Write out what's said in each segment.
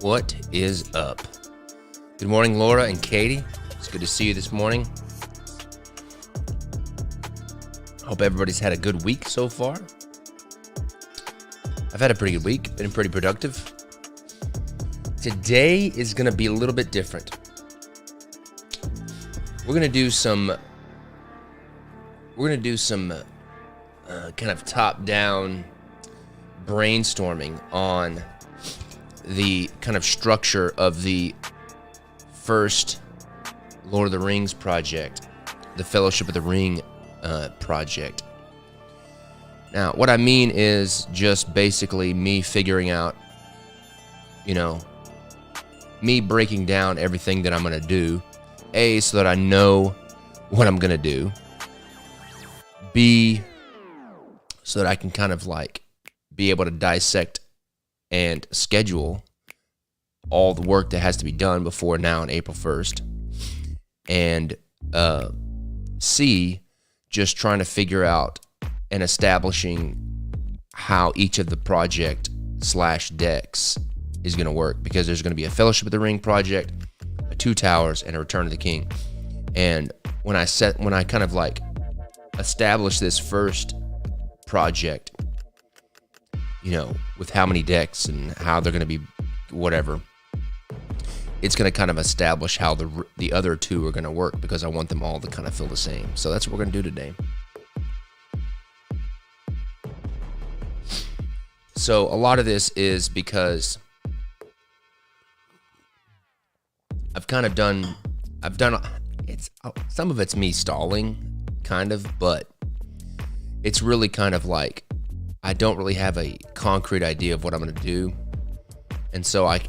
What is up? Good morning, Laura and Katie. It's good to see you this morning. Hope everybody's had a good week so far. I've had a pretty good week, been pretty productive. Today is going to be a little bit different. We're going to do some kind of top-down brainstorming on the kind of structure of the first Lord of the Rings project, the Fellowship of the Ring project. Now, what I mean is just basically me figuring out, me breaking down everything that I'm going to do. A, so that I know what I'm going to do. B, so that I can kind of be able to dissect and schedule all the work that has to be done before now on April 1st. And C, just trying to figure out and establishing how each of the project / decks is going to work, because there's going to be a Fellowship of the Ring project, a Two Towers, and a Return of the King. And when I kind of establish this first project, with how many decks and how they're going to be whatever, it's going to kind of establish how the other two are going to work, because I want them all to kind of feel the same. So that's what we're going to do today. So a lot of this is because some of it's me stalling, kind of, but it's really kind of I don't really have a concrete idea of what I'm going to do. And so I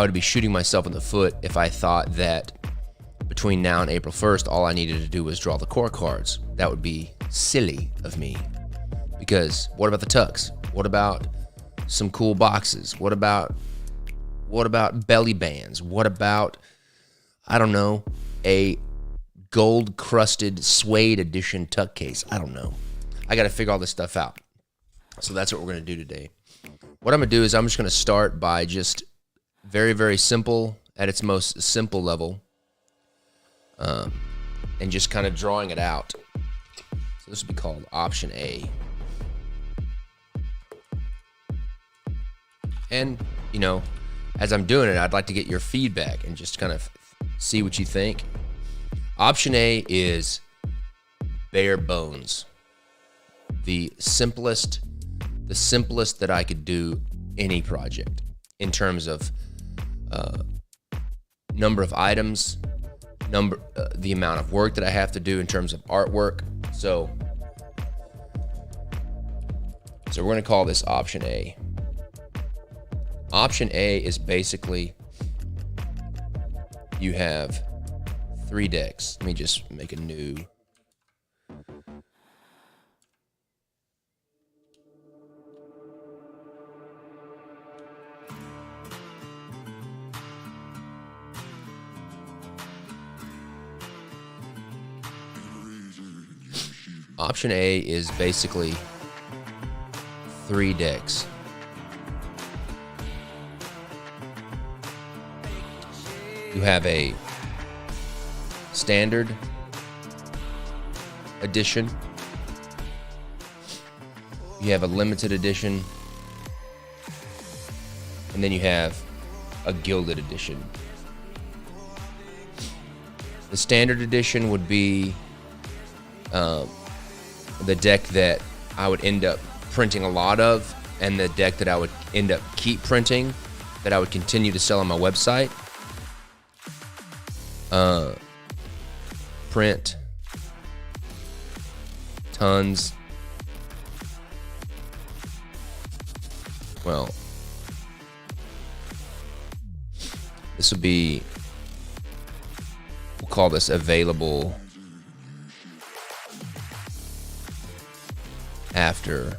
would be shooting myself in the foot if I thought that between now and April 1st, all I needed to do was draw the core cards. That would be silly of me. Because what about the tucks? What about some cool boxes? What about belly bands? What about, I don't know, a gold-crusted suede edition tuck case? I don't know. I got to figure all this stuff out. So that's what we're going to do today. What I'm going to do is I'm just going to start by just very, very simple, at its most simple level, and just kind of drawing it out. So this will be called option A. And, as I'm doing it, I'd like to get your feedback and just kind of see what you think. Option A is bare bones. The simplest that I could do any project in terms of number of items, the amount of work that I have to do in terms of artwork. So we're going to call this option A. Option A is basically you have 3 decks. Let me just make a new. Option A is basically 3 decks. You have a standard, edition. You have a limited edition. And then you have a gilded edition. The standard edition would be the deck that I would end up printing a lot of, and the deck that I would end up keep printing, that I would continue to sell on my website. Print tons. Well, this would be, we'll call this available after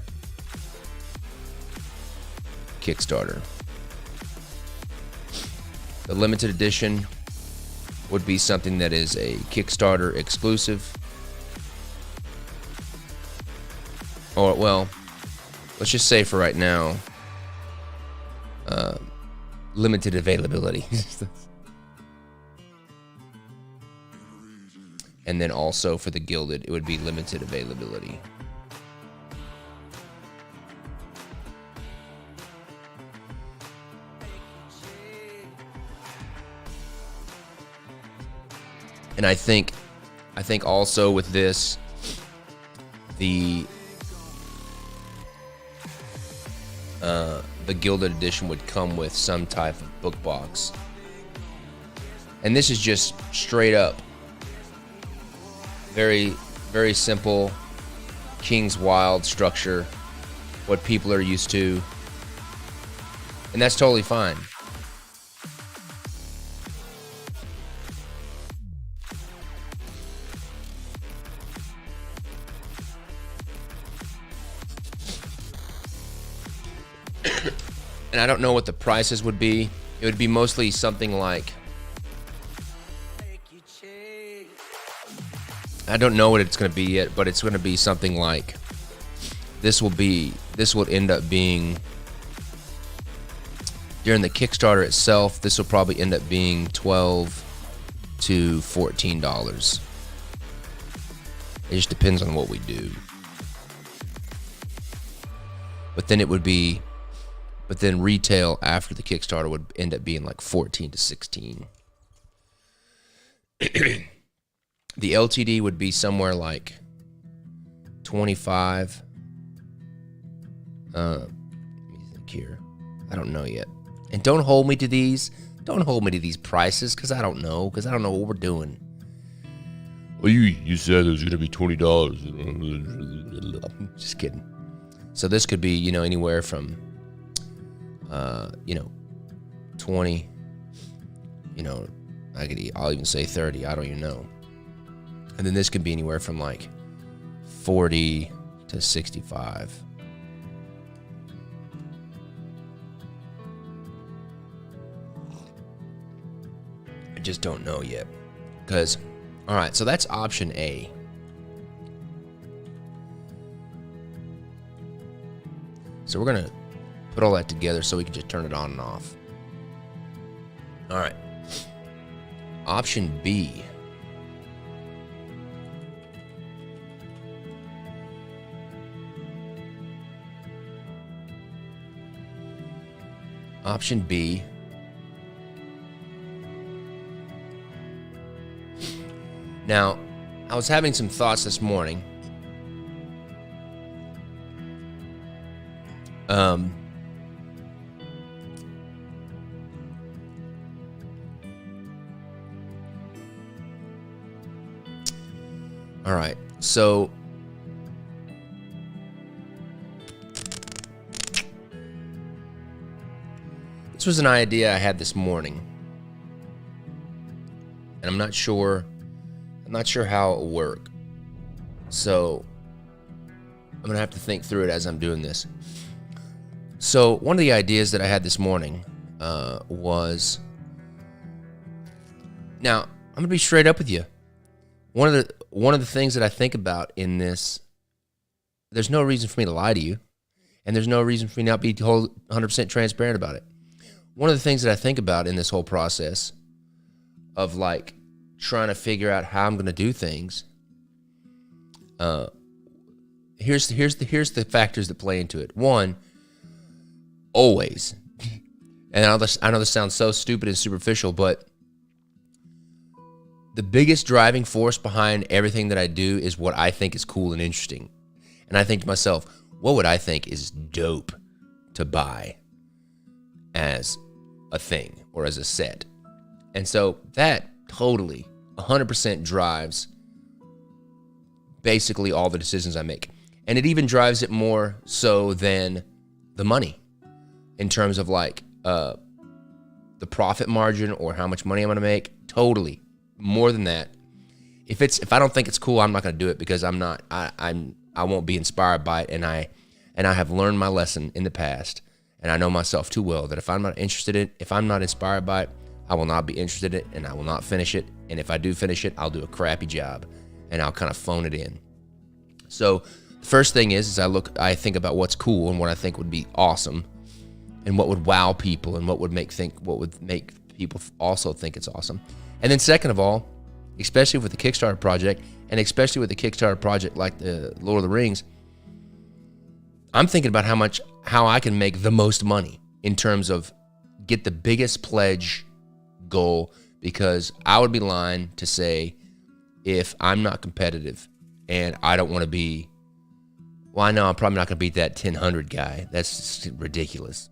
Kickstarter. The limited edition would be something that is a Kickstarter exclusive. Or, well, let's just say for right now, limited availability. And then also for the gilded, it would be limited availability. And I think also with this, the gilded edition would come with some type of book box. And this is just straight up, very, very simple King's Wild structure, what people are used to. And that's totally fine. And I don't know what the prices would be. It would be mostly something like, I don't know what it's going to be yet, but it's going to be something like, this will end up being, during the Kickstarter itself, this will probably end up being $12 to $14. It just depends on what we do. But then retail after the Kickstarter would end up being like 14 to 16. The LTD would be somewhere like 25. Let me think here. I don't know yet. And don't hold me to these. Don't hold me to these prices, because I don't know. Because I don't know what we're doing. Well, you said it was going to be $20. Just kidding. So this could be, anywhere from 20, I'll even say 30, I don't even know. And then this could be anywhere from like 40 to 65. I just don't know yet. Because, all right, so that's option A. So we're going to put all that together so we can just turn it on and off. All right. Option B. Option B. Now, I was having some thoughts this morning. All right, so this was an idea I had this morning, and I'm not sure how it will work. So I'm gonna have to think through it as I'm doing this. So one of the ideas that I had this morning was, now I'm gonna be straight up with you. One of the things that I think about in this, there's no reason for me to lie to you, and there's no reason for me not to be 100% transparent about it. One of the things that I think about in this whole process of like trying to figure out how I'm going to do things, Uh, here's the factors that play into it. One, always, and I know this sounds so stupid and superficial, but the biggest driving force behind everything that I do is what I think is cool and interesting. And I think to myself, what would I think is dope to buy as a thing or as a set? And so that totally 100% drives basically all the decisions I make. And it even drives it more so than the money in terms of like the profit margin or how much money I'm going to make. Totally more than that. If I don't think it's cool, I'm not going to do it, because I won't be inspired by it. And I have learned my lesson in the past, and I know myself too well that if I'm not interested in it, if I'm not inspired by it, I will not be interested in it, and I will not finish it. And if I do finish it, I'll do a crappy job, and I'll kind of phone it in. So the first thing is I think about what's cool and what I think would be awesome, and what would wow people, and what would make people also think it's awesome. And then second of all, especially with the Kickstarter project, and especially with the Kickstarter project like the Lord of the Rings, I'm thinking about how I can make the most money in terms of get the biggest pledge goal, because I would be lying to say if I'm not competitive and I don't want to be, well, I know I'm probably not going to beat that 1000 guy. That's just ridiculous.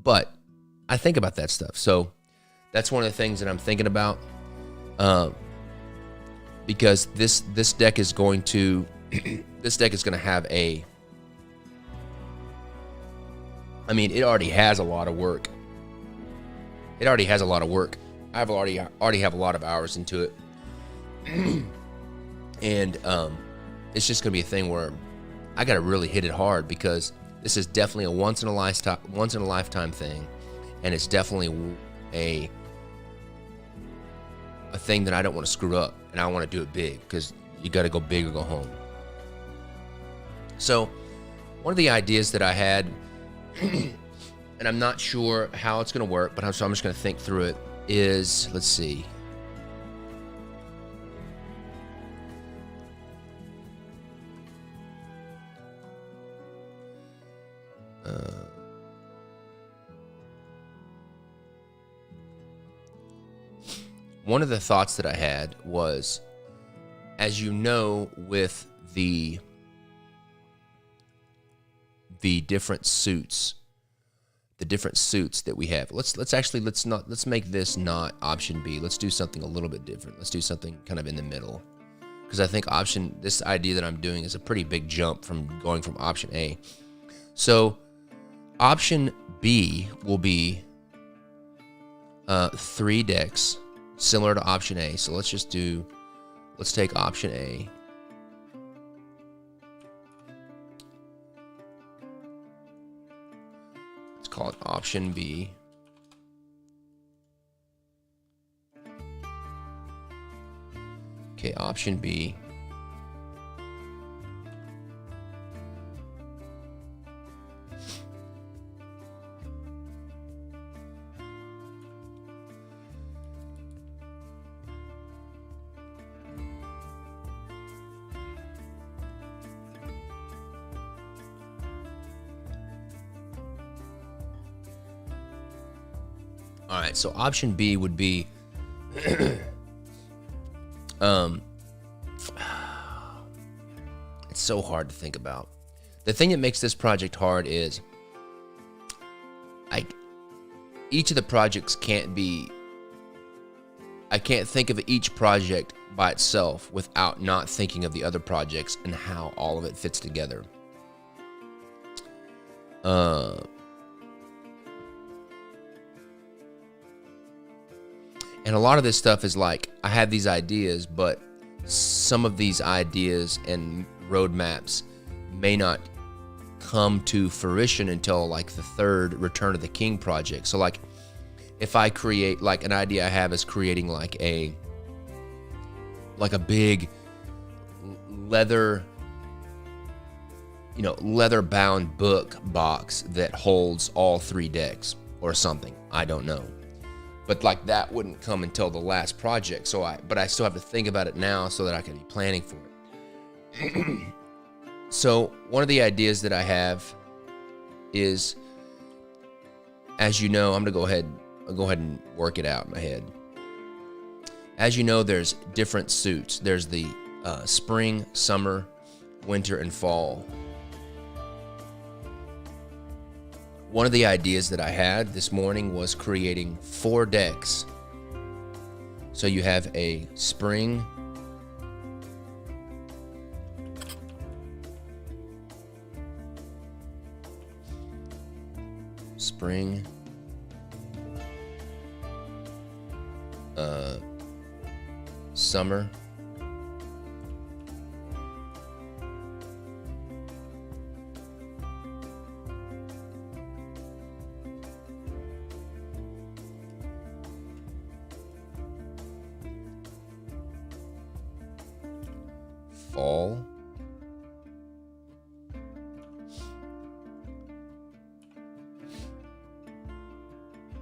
But I think about that stuff. So that's one of the things that I'm thinking about, because this deck is going to have it already has a lot of work. I already have a lot of hours into it. And it's just gonna be a thing where I gotta really hit it hard, because this is definitely a once in a lifetime thing, and it's definitely a thing that I don't want to screw up, and I want to do it big, because you got to go big or go home. So one of the ideas that I had, and I'm not sure how it's going to work, but I'm just going to think through it, is, let's see. One of the thoughts that I had was, as you know, with the different suits that we have. Let's make this not option B. Let's do something a little bit different. Let's do something kind of in the middle, because I think this idea that I'm doing is a pretty big jump from going from option A. So option B will be 3 decks, similar to option A. So let's take option A. Let's call it option B. Okay, option B. All right, so option B would be it's so hard to think about. The thing that makes this project hard is each of the projects I can't think of each project by itself without not thinking of the other projects and how all of it fits together. And a lot of this stuff is like, I have these ideas, but some of these ideas and roadmaps may not come to fruition until like the 3rd Return of the King project. So like, if I create, like, an idea I have is creating like a big leather bound book box that holds all 3 decks or something. I don't know. But like that wouldn't come until the last project. But I still have to think about it now so that I can be planning for it. So one of the ideas that I have is, as you know, I'll go ahead and work it out in my head. As you know, there's different suits. There's the spring, summer, winter, and fall. One of the ideas that I had this morning was creating 4 decks. So you have a spring, summer, fall,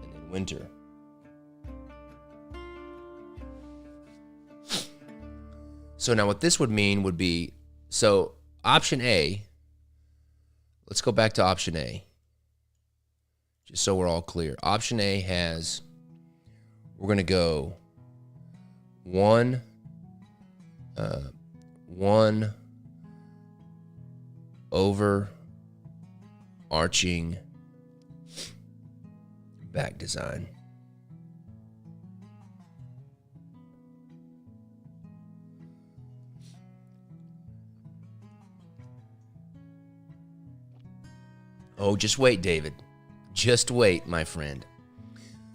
and then winter. So now what this would mean would be, so option A, let's go back to option A, just so we're all clear. Option A has, we're going to go one overarching back design. Oh, just wait, David. Just wait, my friend.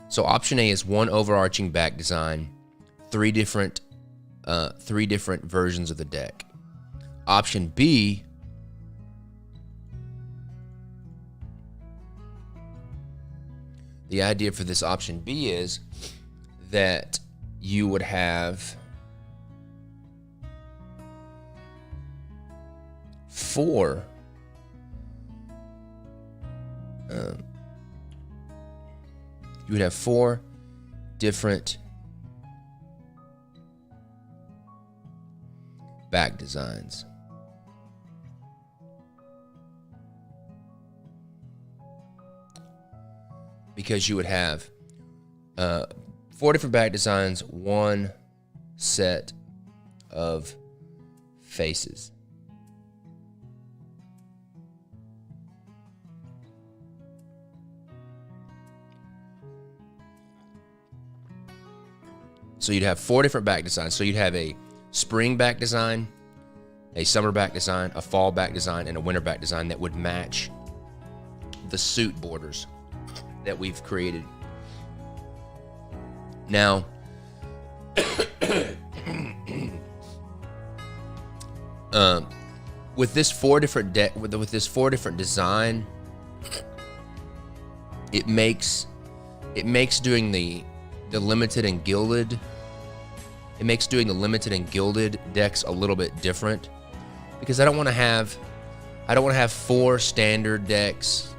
So option A is one overarching back design, three different versions of the deck. Option B, the idea for this option B is that you would have 4 you would have 4 different back designs. Because you would have 4 different back designs, 1 set of faces. So you'd have 4 different back designs. So you'd have a spring back design, a summer back design, a fall back design, and a winter back design that would match the suit borders that we've created. Now, with this 4 different with this 4 different design, it makes doing the limited and gilded. It makes doing the limited and gilded decks a little bit different, because I don't want to have 4 standard decks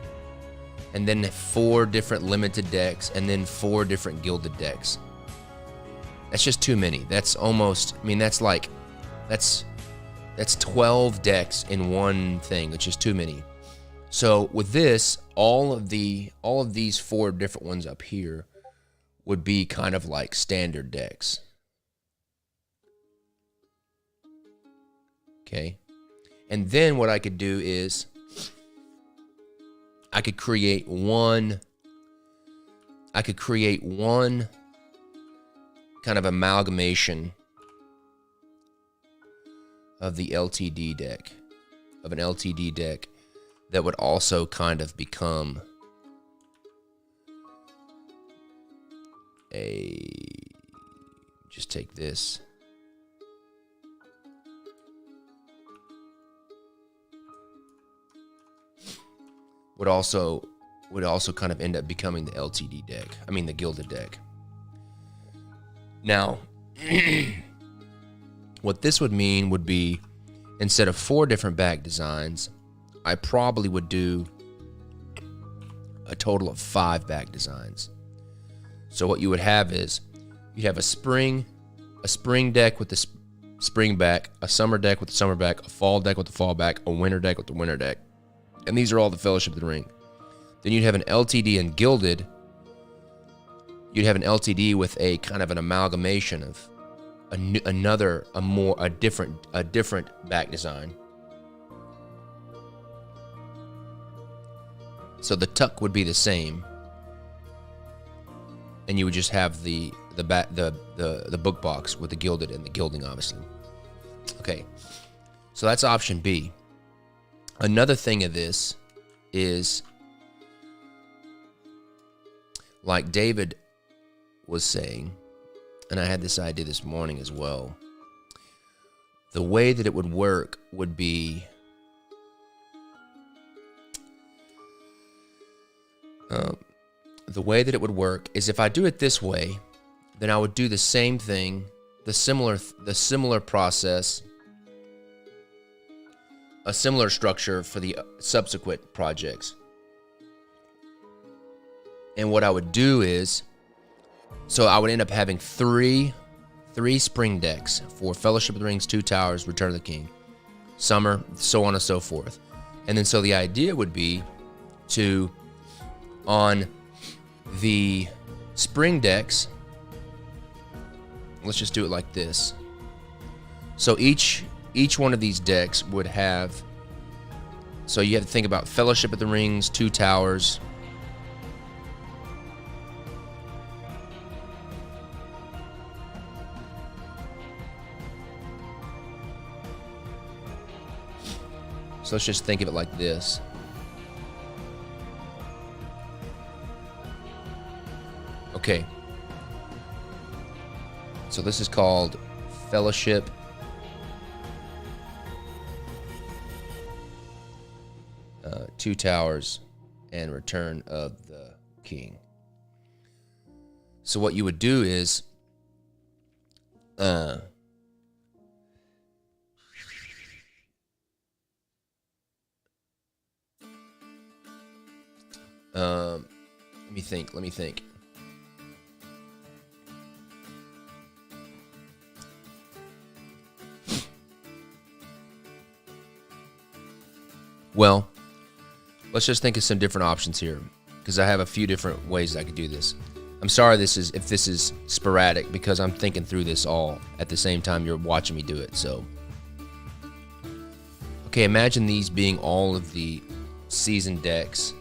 and then 4 different limited decks and then 4 different gilded decks. That's just too many. That's almost, I mean, that's 12 decks in one thing, which is too many. So with this, all of these 4 different ones up here would be kind of like standard decks. Okay. And then what I could do is I could create one kind of amalgamation of the LTD deck, of an LTD deck that would also kind of become just take this. Would also kind of end up becoming the LTD deck. I mean, the gilded deck. Now, what this would mean would be, instead of 4 different back designs, I probably would do a total of 5 back designs. So what you would have is you'd have a spring deck with the spring back, a summer deck with the summer back, a fall deck with the fall back, a winter deck with the winter deck. And these are all the Fellowship of the Ring. Then you'd have an LTD and Gilded. You'd have an LTD with a kind of an amalgamation of a different back design. So the tuck would be the same, and you would just have the book box with the gilded and the gilding, obviously. Okay, so that's option B. Another thing of this is, like David was saying, and I had this idea this morning as well, the way that it would work would be the way that it would work is if I do it this way, then I would do the same thing, the similar process, a similar structure for the subsequent projects. And what I would do is, so I would end up having three spring decks for Fellowship of the Rings, Two Towers, Return of the King, Summer, so on and so forth. And then so the idea would be to, on the spring decks, let's just do it like this. So each one of these decks would have, so you have to think about Fellowship of the Rings, Two Towers, so let's just think of it like this. Okay. So this is called Fellowship Two Towers and Return of the King. So what you would do is let me think. Well, let's just think of some different options here, because I have a few different ways I could do this. I'm sorry if this is sporadic, because I'm thinking through this all at the same time you're watching me do it. So, okay, imagine these being all of the season decks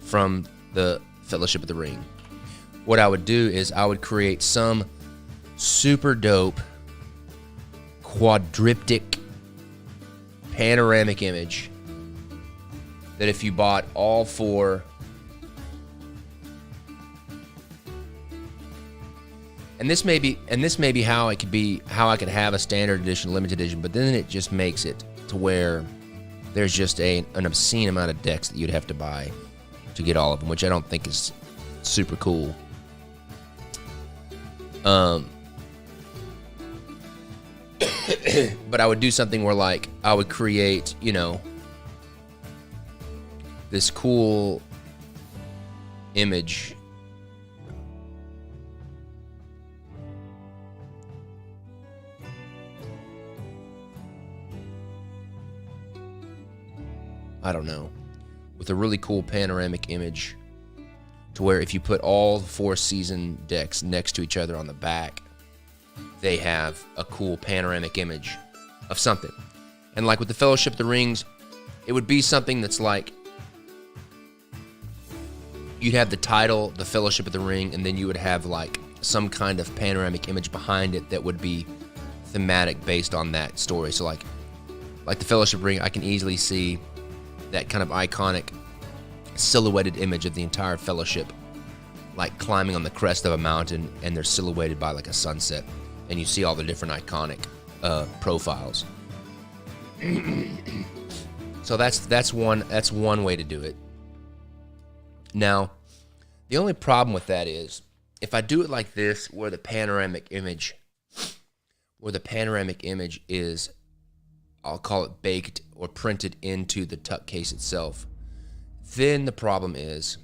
from the Fellowship of the Ring. What I would do is I would create some super dope quadriptych panoramic image that if you bought all four, and this may be how I could have a standard edition, limited edition, but then it just makes it to where there's just an obscene amount of decks that you'd have to buy to get all of them, which I don't think is super cool. But I would do something where, like, I would create, this cool image. I don't know. With a really cool panoramic image to where if you put all four season decks next to each other on the back, they have a cool panoramic image of something. And like with the Fellowship of the Rings, it would be something that's like, you'd have the title, the Fellowship of the Ring, and then you would have like some kind of panoramic image behind it that would be thematic based on that story. So like the Fellowship of the Ring, I can easily see that kind of iconic silhouetted image of the entire Fellowship, like climbing on the crest of a mountain, and they're silhouetted by like a sunset, and you see all the different iconic profiles. So that's one way to do it. Now, the only problem with that is if I do it like this, where the panoramic image is, I'll call it baked or printed into the tuck case itself, then the problem is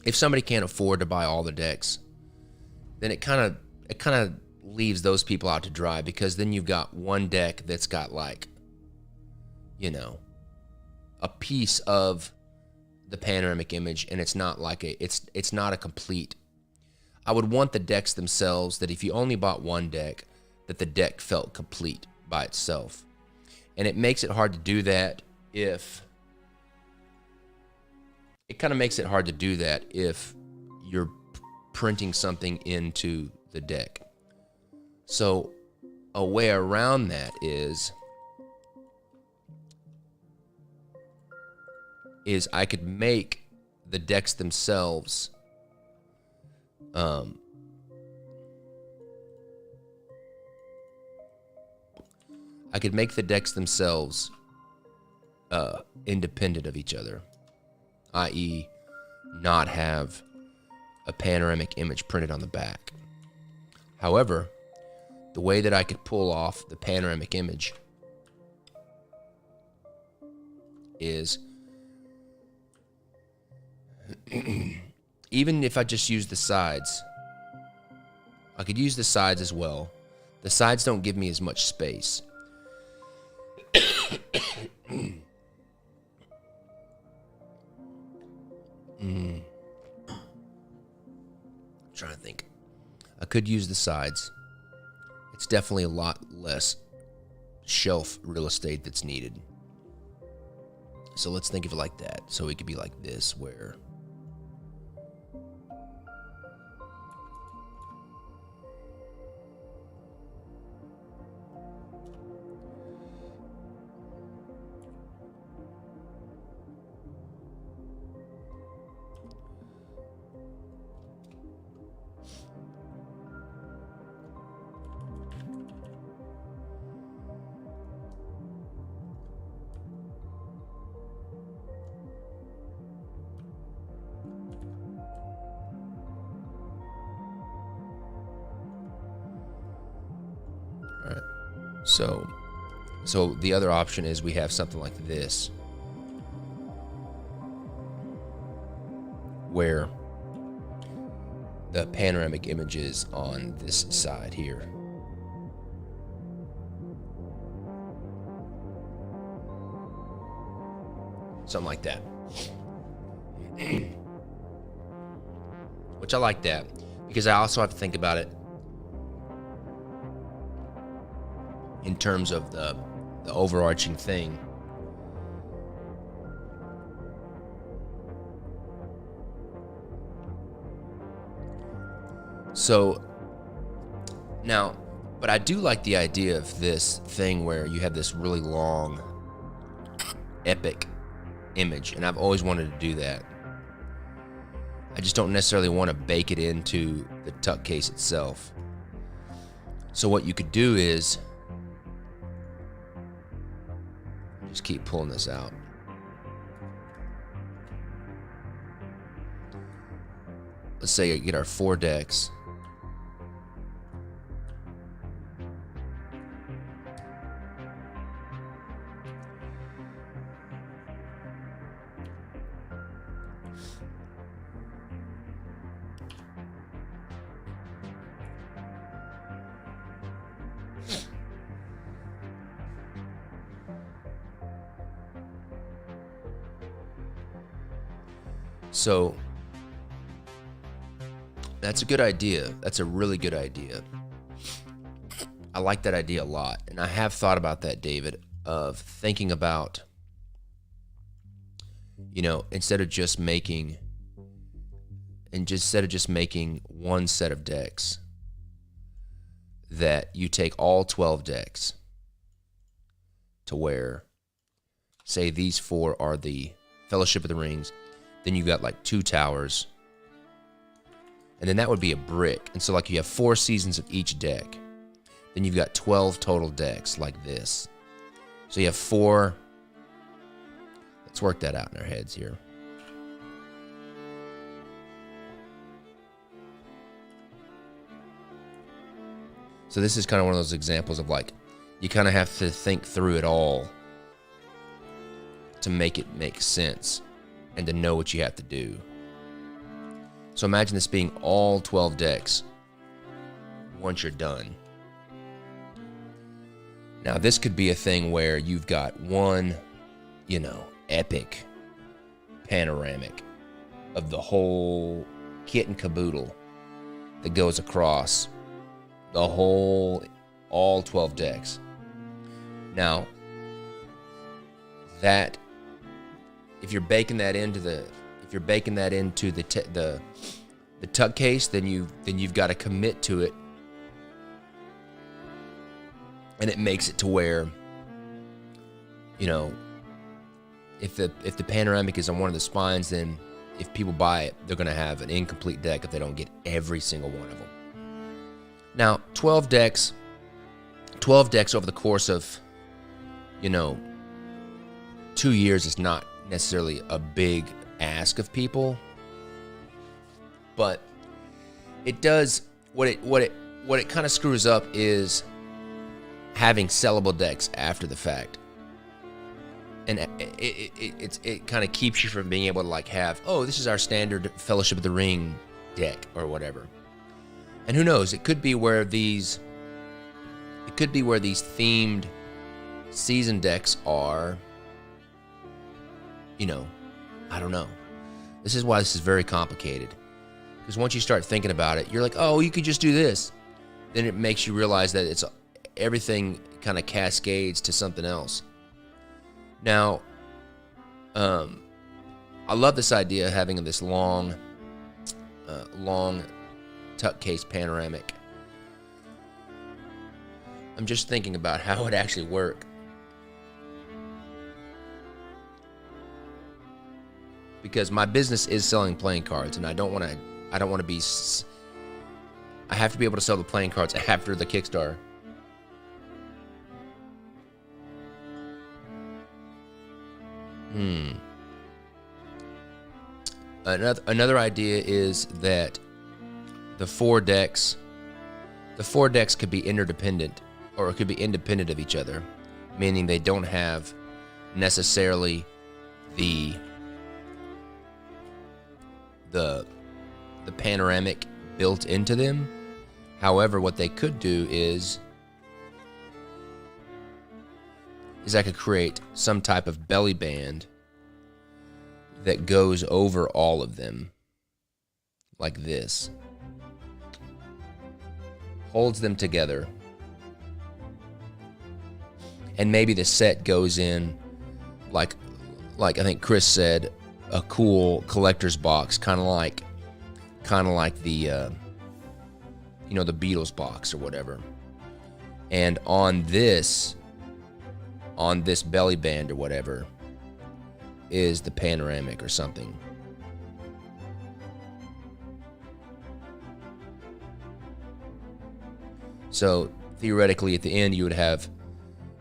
if somebody can't afford to buy all the decks, then it kind of leaves those people out to dry, because then you've got one deck that's got like, you know, a piece of the panoramic image, and it's not like it's not a complete. I would want the decks themselves, that if you only bought one deck, that the deck felt complete by itself. And it makes it hard to do that if you're printing something into the deck. So a way around that is I could make the decks themselves independent of each other, i.e. not have a panoramic image printed on the back. However, the way that I could pull off the panoramic image is even if I just use the sides, I could use the sides as well. The sides don't give me as much space. I'm trying to think. I could use the sides. It's definitely a lot less shelf real estate that's needed. So let's think of it like that. So it could be like this, where So the other option is we have something like this, where the panoramic image is on this side here. Something like that. Which I like that, because I also have to think about it in terms of the overarching thing. So now, but I do like the idea of this thing where you have this really long, epic image, and I've always wanted to do that. I just don't necessarily want to bake it into the tuck case itself. So what you could do is just keep pulling this out. Let's say you get our 4 decks. So that's a good idea. That's a really good idea. I like that idea a lot. And I have thought about that, David, of thinking about, you know, instead of just making one set of decks, that you take all 12 decks, to where, say these 4 are the Fellowship of the Rings, then you've got like 2 towers, and then that would be a brick. And so like you have 4 seasons of each deck. Then you've got 12 total decks like this. So you have 4. Let's work that out in our heads here. So this is kind of one of those examples of like, you kind of have to think through it all to make it make sense and to know what you have to do. So imagine this being all 12 decks once you're done. Now, this could be a thing where you've got one, epic panoramic of the whole kit and caboodle that goes across the whole, all 12 decks. Now, that, if you're baking that into the tuck case, then you've got to commit to it, and it makes it to where, if the panoramic is on one of the spines, then if people buy it, they're going to have an incomplete deck if they don't get every single one of them. Now, 12 decks over the course of, 2 years is not necessarily a big ask of people, but it does what it kind of screws up is having sellable decks after the fact. And it kind of keeps you from being able to have, oh, this is our standard Fellowship of the Ring deck or whatever. And who knows, it could be where these themed season decks are, I don't know. This is why this is very complicated. Because once you start thinking about it, you're like, oh, you could just do this. Then it makes you realize that everything kind of cascades to something else. Now, I love this idea of having this long tuck case panoramic. I'm just thinking about how it would actually work. Because my business is selling playing cards, and I have to be able to sell the playing cards after the Kickstarter. Another idea is that the four decks could be interdependent, or it could be independent of each other, meaning they don't have necessarily the panoramic built into them. However, what they could do is I could create some type of belly band that goes over all of them, like this. Holds them together. And maybe the set goes in, like I think Chris said, a cool collector's box, kind of like the the Beatles box or whatever. And on this belly band or whatever is the panoramic or something. So theoretically, at the end, you would have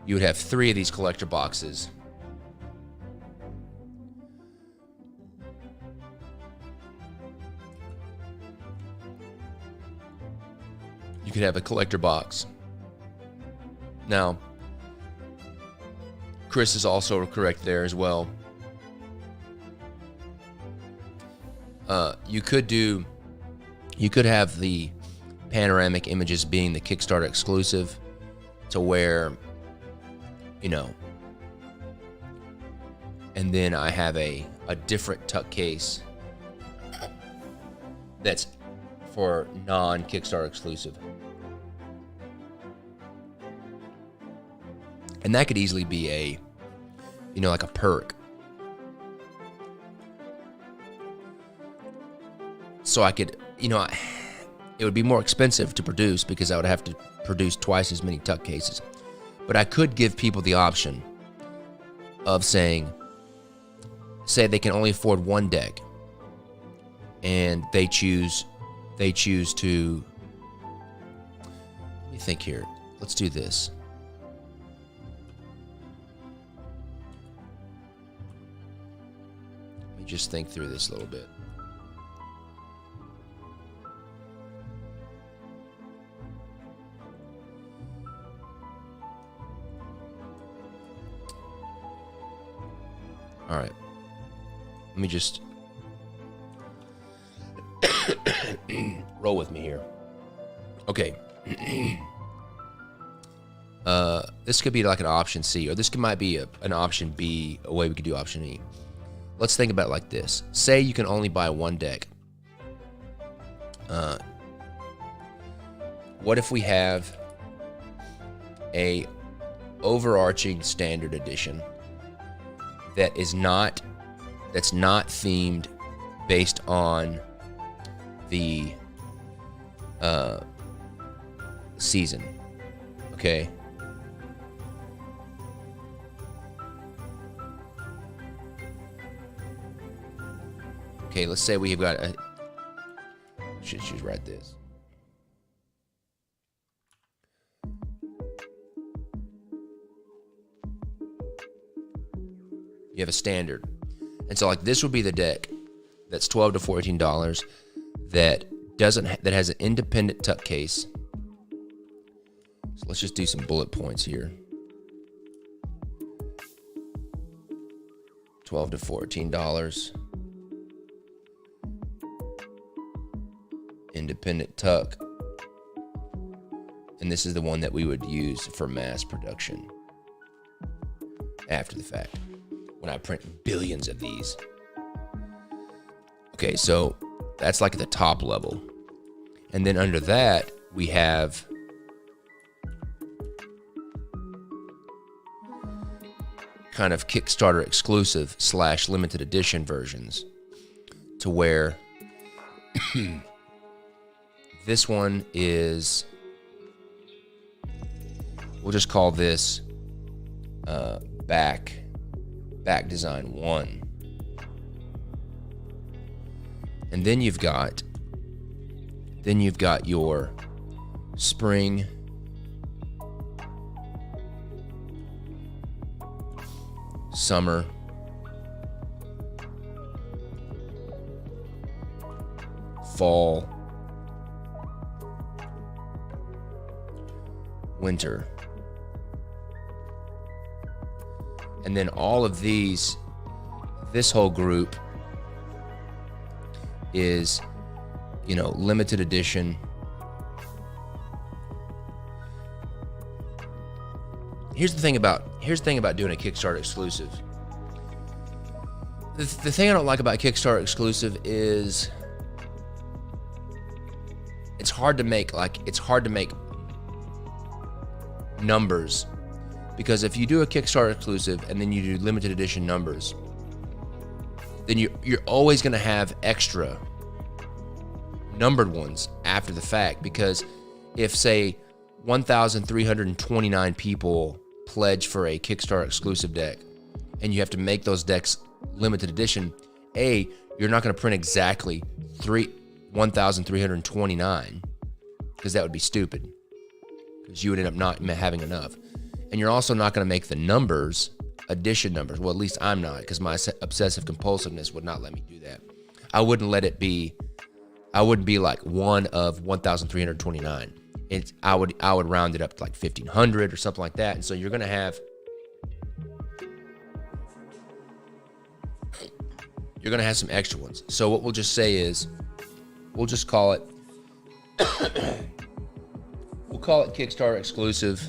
3 of these collector boxes. You could have a collector box. Now, Chris is also correct there as well. You could have the panoramic images being the Kickstarter exclusive, to where, and then I have a different tuck case that's for non-Kickstarter exclusive. And that could easily be like a perk. So I could, it would be more expensive to produce because I would have to produce twice as many tuck cases. But I could give people the option of say they can only afford one deck, and they choose to, let me think here. Let's do this. Let me just think through this a little bit. All right. Let me just roll with me here. Okay. This could be like an option C, or this might be an option B, a way we could do option E. Let's think about it like this. Say you can only buy one deck. What if we have a overarching standard edition that's not themed based on the season, okay? Okay, let's say we've got a... Should write this. You have a standard. And so like this would be the deck that's $12 to $14 that has an independent tuck case. So let's just do some bullet points here. $12 to $14. Independent tuck. And this is the one that we would use for mass production after the fact, when I print billions of these. Okay, so that's like at the top level. And then under that, we have kind of Kickstarter exclusive / limited edition versions, to where this one is, we'll just call this back design 1. And then you've got your spring, summer, fall, winter. And then all of these, this whole group is, limited edition. Here's the thing about doing a Kickstarter exclusive. The thing I don't like about Kickstarter exclusive is it's hard to make numbers, because if you do a Kickstarter exclusive and then you do limited edition numbers, then you're always going to have extra numbered ones after the fact, because if, say, 1,329 people pledge for a Kickstarter exclusive deck and you have to make those decks limited edition, you're not going to print exactly 1,329, because that would be stupid, because you would end up not having enough. And you're also not going to make the numbers edition numbers. Well, at least I'm not, because my obsessive compulsiveness would not let me do that. I wouldn't be like one of 1,329. I would round it up to like 1,500 or something like that. And so you're going to have some extra ones. So what we'll just say is, we'll just call it Kickstarter exclusive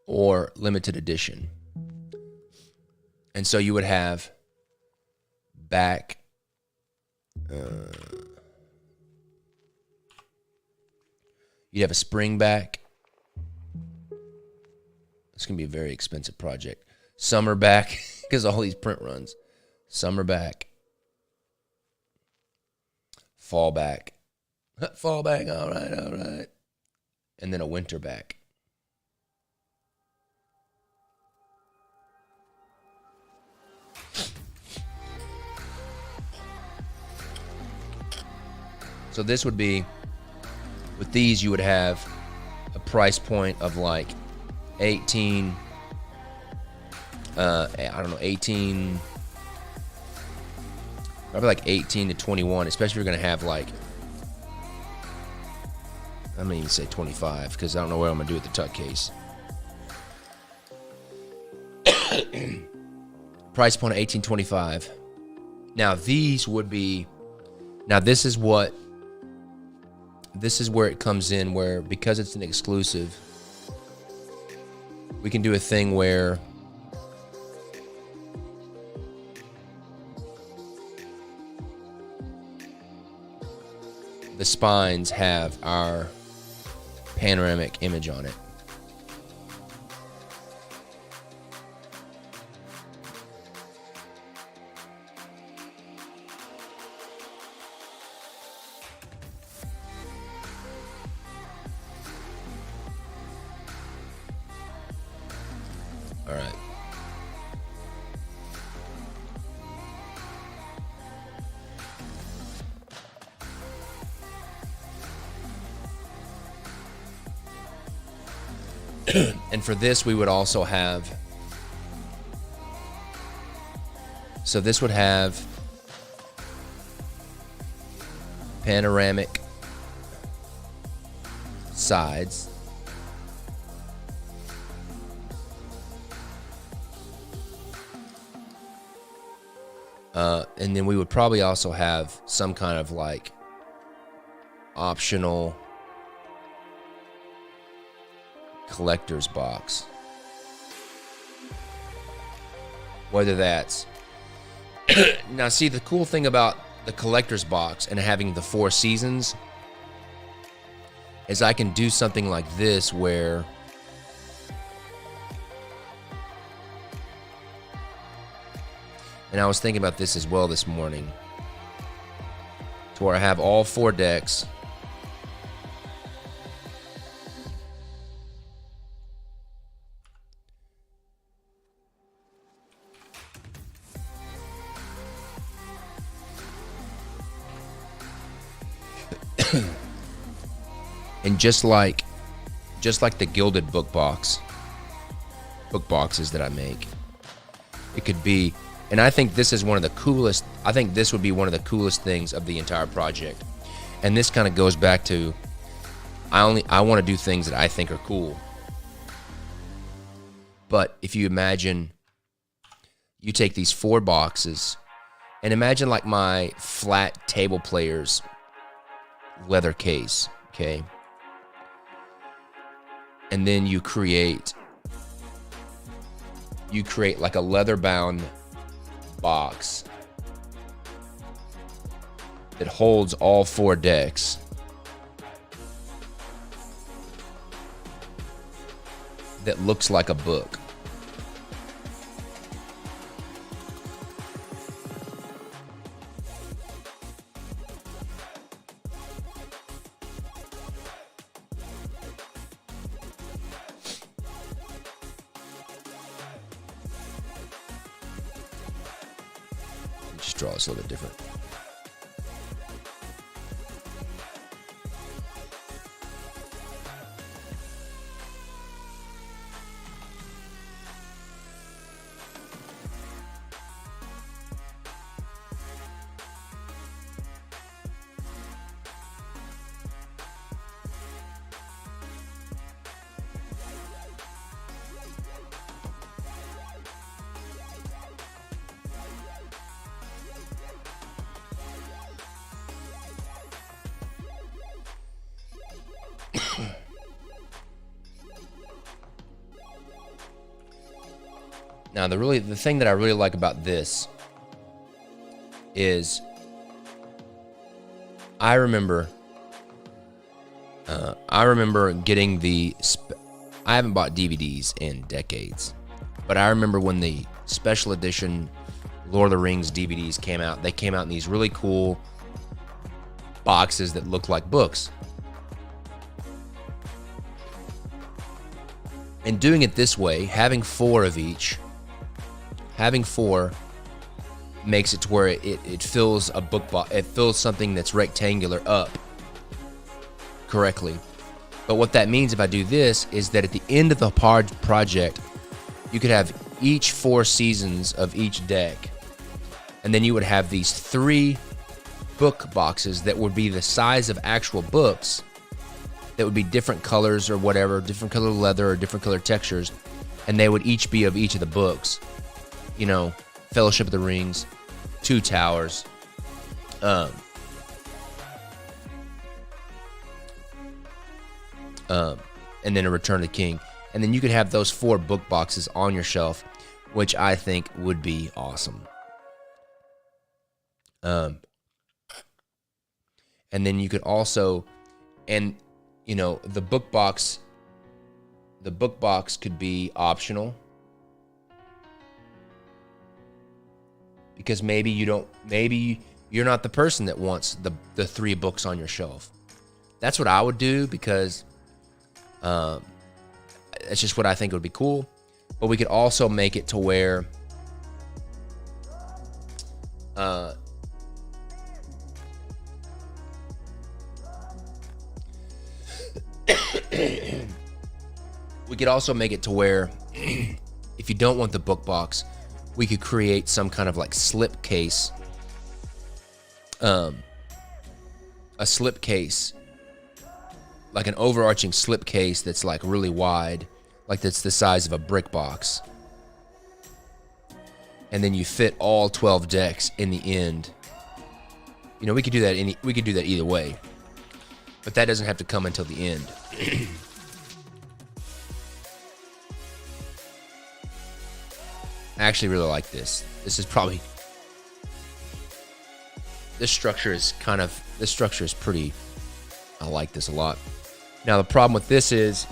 or limited edition. And so you would have back, you'd have a spring back. It's going to be a very expensive project. Summer back, because all these print runs. Summer back. Fall back. Fall back, all right. And then a winter back. So this would be, with these you would have a price point of like 18, probably like 18 to 21, especially if you're going to have like, I'm going to even say 25, because I don't know what I'm going to do with the tuck case. Price point of 18.25. Now these would be, now this is where it comes in, where because it's an exclusive, we can do a thing where the spines have our panoramic image on it. All right. And for this, we would also have, so this would have panoramic sides. And then we would probably also have some kind of like optional collector's box. Whether that's now, see, the cool thing about the collector's box and having the 4 seasons is I can do something like this where and I was thinking about this as well this morning, to where I have all 4 decks. And just like the gilded book boxes that I make, it could be, and I think this is one of the coolest, I think this would be one of the coolest things of the entire project. And this kind of goes back to, I want to do things that I think are cool. But if you imagine, you take these 4 boxes, and imagine like my flat table players leather case, okay? And then you create like a leather bound box that holds all 4 decks. That looks like a book. Just draw this a little bit different. Now, the thing that I really like about this is I remember getting I haven't bought DVDs in decades, but I remember when the special edition Lord of the Rings DVDs came out. They came out in these really cool boxes that looked like books. And doing it this way, having 4 of each, having 4 makes it to where it fills a book box. It fills something that's rectangular up correctly. But what that means if I do this is that at the end of the project, you could have each 4 seasons of each deck. And then you would have these 3 book boxes that would be the size of actual books, that would be different colors or whatever, different color leather or different color textures. And they would each be of each of the books. You know, Fellowship of the Rings, 2 towers. Um, and then a Return of the King. And then you could have those 4 book boxes on your shelf, which I think would be awesome. And then you could also, and you know, the book box could be optional, because maybe you're not the person that wants the 3 books on your shelf. That's what I would do, because it's just what I think would be cool. But we could also make it to where we could also make it to where if you don't want the book box, we could create some kind of like slip case, a slip case, like an overarching slip case that's like really wide, like that's the size of a brick box. And then you fit all 12 decks in the end. You know, we could do that either way. But that doesn't have to come until the end. I actually really like this. This structure is pretty, I like this a lot. Now the problem with this is,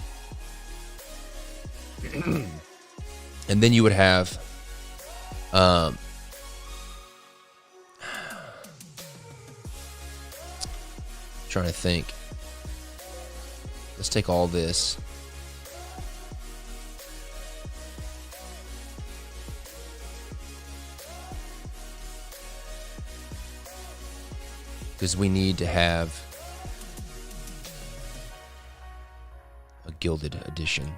and then you would have, trying to think. Let's take all this. Because we need to have a gilded edition.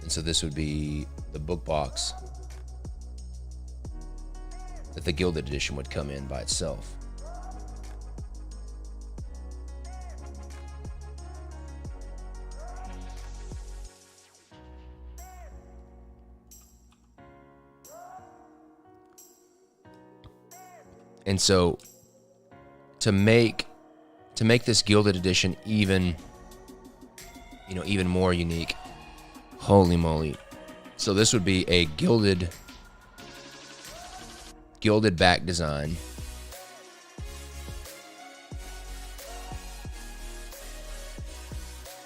And so this would be the book box that the gilded edition would come in by itself. And so to make this gilded edition even more unique, holy moly. So this would be a gilded back design.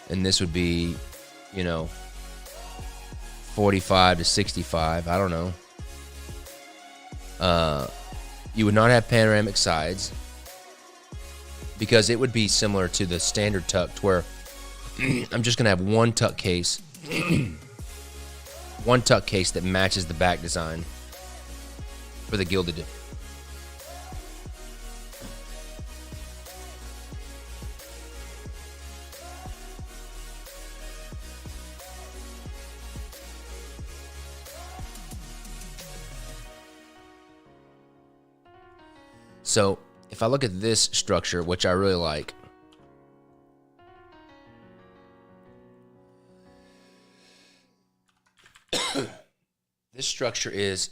And this would be, 45 to 65, I don't know. You would not have panoramic sides, because it would be similar to the standard tucked, where I'm just gonna have one tuck case, that matches the back design for the gilded. So if I look at this structure, which I really like, this structure is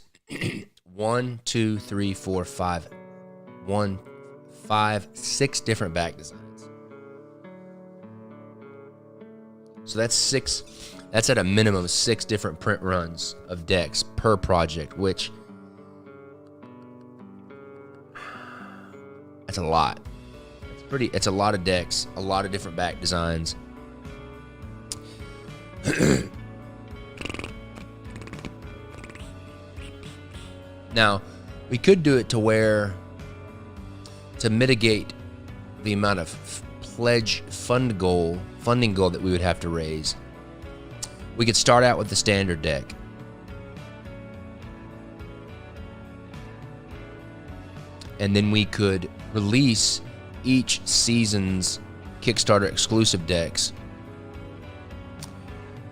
1, 2, 3, 4, 5, 6 different back designs. So that's 6. That's at a minimum of 6 different print runs of decks per project, which that's a lot. It's a lot of decks, a lot of different back designs. Now, we could do it to where, to mitigate the amount of funding goal that we would have to raise, we could start out with the standard deck. And then we could release each season's Kickstarter exclusive decks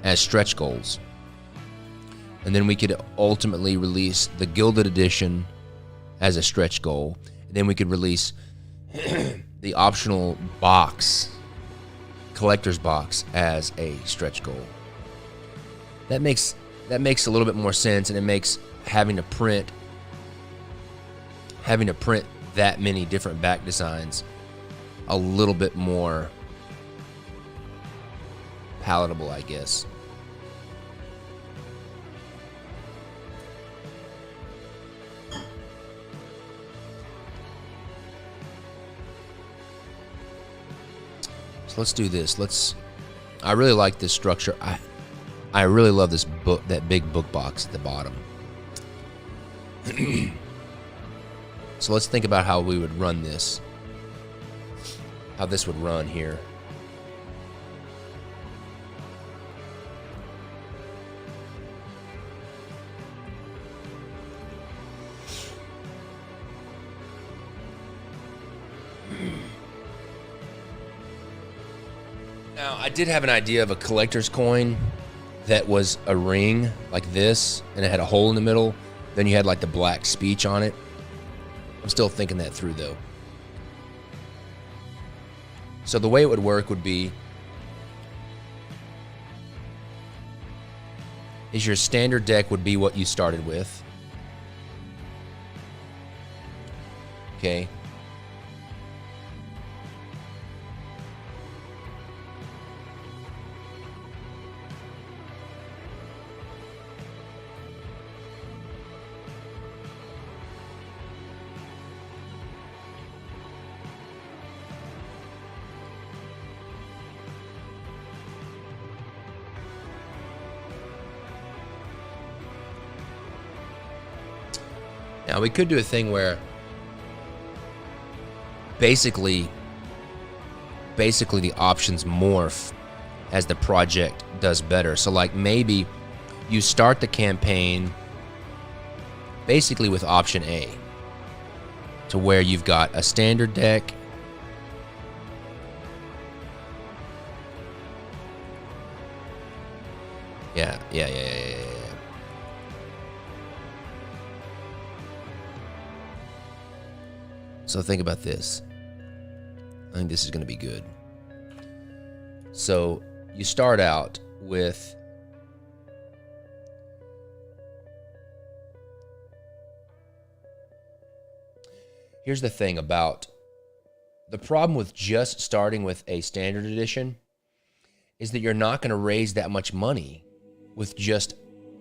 as stretch goals. And then we could ultimately release the Gilded Edition as a stretch goal. Then we could release the optional box, collector's box, as a stretch goal. That makes a little bit more sense, and it makes having to print that many different back designs a little bit more palatable, I guess. So let's do this. I really like this structure. I really love this book, that big book box at the bottom. So let's think about how we would run this. How this would run here. Now, I did have an idea of a collector's coin that was a ring like this, and it had a hole in the middle. Then you had like the black speech on it. I'm still thinking that through though. So the way it would work would be is your standard deck would be what you started with. Okay. Now we could do a thing where basically the options morph as the project does better. So like maybe you start the campaign basically with option A, to where you've got a standard deck, yeah. So think about this. I think this is going to be good. So you start out with here's the thing about the problem with just starting with a standard edition is that you're not going to raise that much money with just,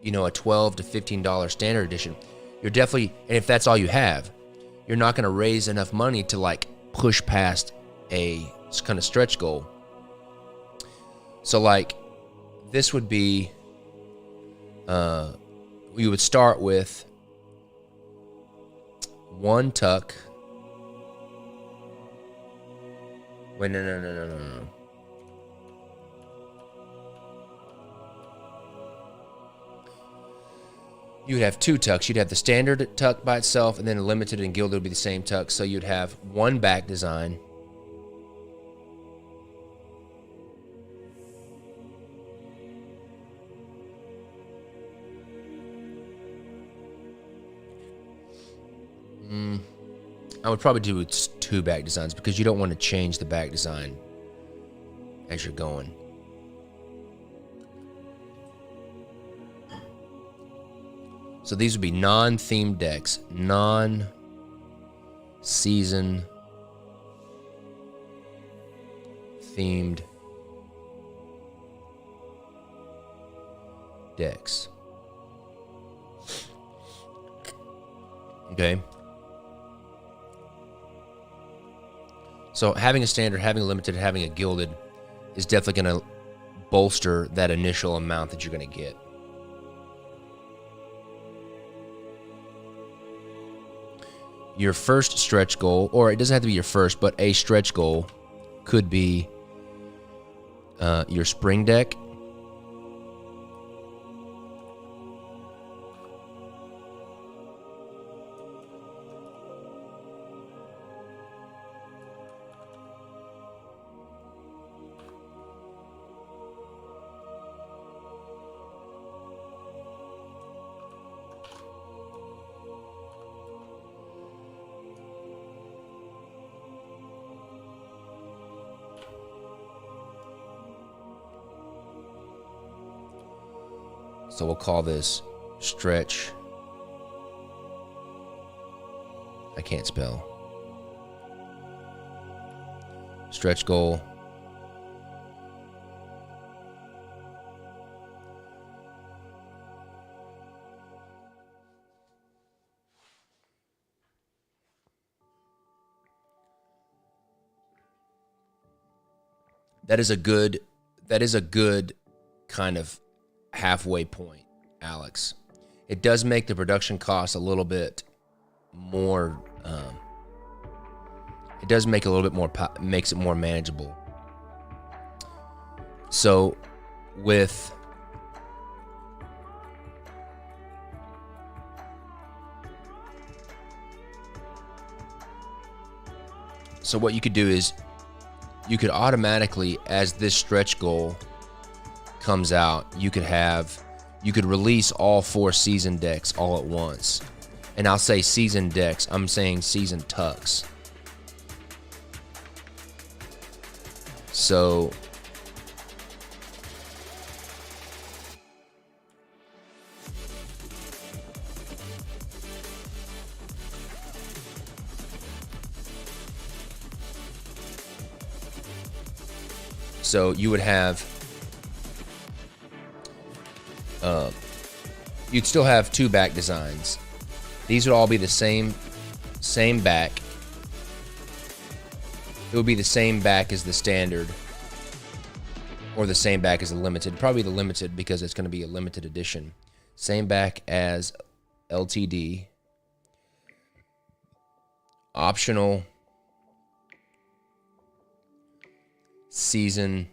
a $12 to $15 standard edition. You're definitely, and if that's all you have, you're not going to raise enough money to like push past a kind of stretch goal. So like this would be, we would start with one tuck. Wait, no. You would have two tucks. You'd have the standard tuck by itself, and then limited and gilded would be the same tuck. So you'd have one back design. I would probably do two back designs because you don't want to change the back design as you're going. So these would be non-themed decks, non-season themed decks. Okay. So having a standard, having a limited, having a gilded is definitely going to bolster that initial amount that you're going to get. Your first stretch goal, or it doesn't have to be your first, but a stretch goal could be your spring deck. So we'll call this stretch. I can't spell. Stretch goal. That is a good kind of halfway point, Alex. It does make the production cost a little bit more. It does make it a little bit more, makes it more manageable. So so what you could do is you could automatically, as this stretch goal comes out, you could release all 4 season decks all at once. And I'll say season decks, I'm saying season tucks. So you would have, you'd still have 2 back designs. These would all be the same back. It would be the same back as the standard, or the same back as the limited. Probably the limited, because it's going to be a limited edition. Same back as LTD. Optional season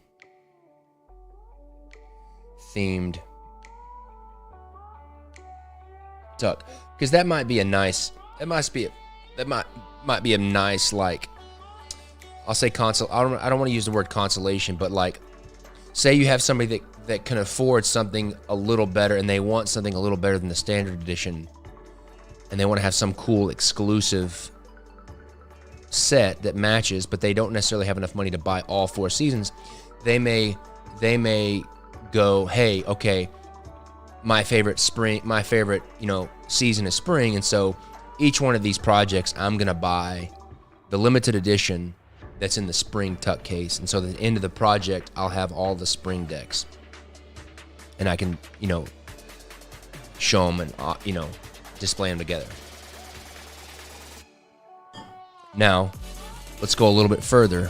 themed tuck, because that might be a nice, like, I'll say console. I don't want to use the word consolation, but like, say you have somebody that can afford something a little better, and they want something a little better than the standard edition, and they want to have some cool exclusive set that matches, but they don't necessarily have enough money to buy all 4 seasons. They may go, hey, okay, my favorite season is spring, and so each one of these projects I'm gonna buy the limited edition that's in the spring tuck case, and so at the end of the project I'll have all the spring decks, and I can show them and display them together. Now, let's go a little bit further,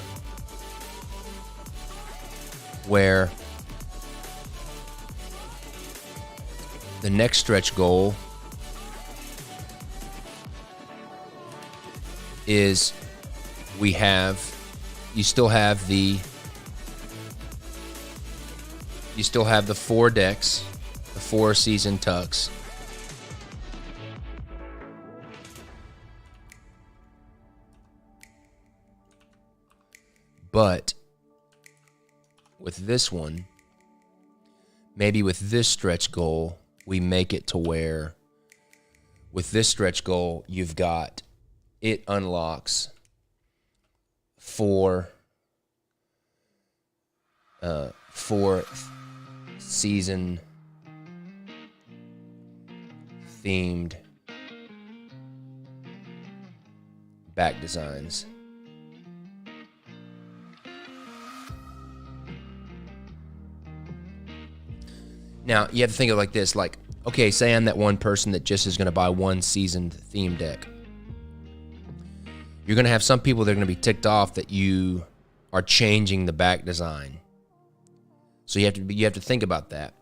where the next stretch goal is you still have the 4 decks, the 4 season tucks. But with this one, maybe with this stretch goal, we make it to where with this stretch goal, it unlocks 4 season themed back designs. Now, you have to think of it like this. Like, okay, say I'm that one person that just is going to buy 1 seasoned theme deck. You're going to have some people that are going to be ticked off that you are changing the back design. So you have to think about that.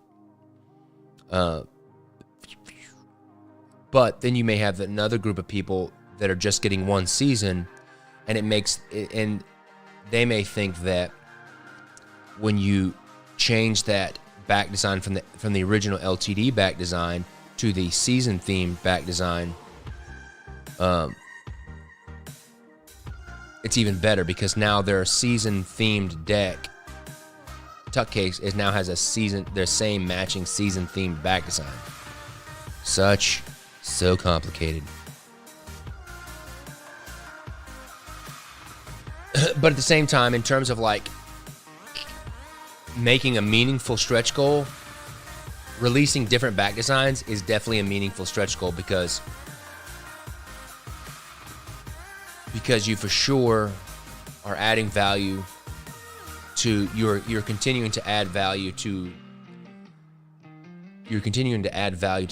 But then you may have another group of people that are just getting 1 season, and they may think that when you change that back design from the original LTD back design to the season themed back design, it's even better, because now their season themed deck tuck case now has their same matching season themed back design. So complicated. But at the same time, in terms of like making a meaningful stretch goal, releasing different back designs is definitely a meaningful stretch goal because you for sure are adding value to you're continuing to add value to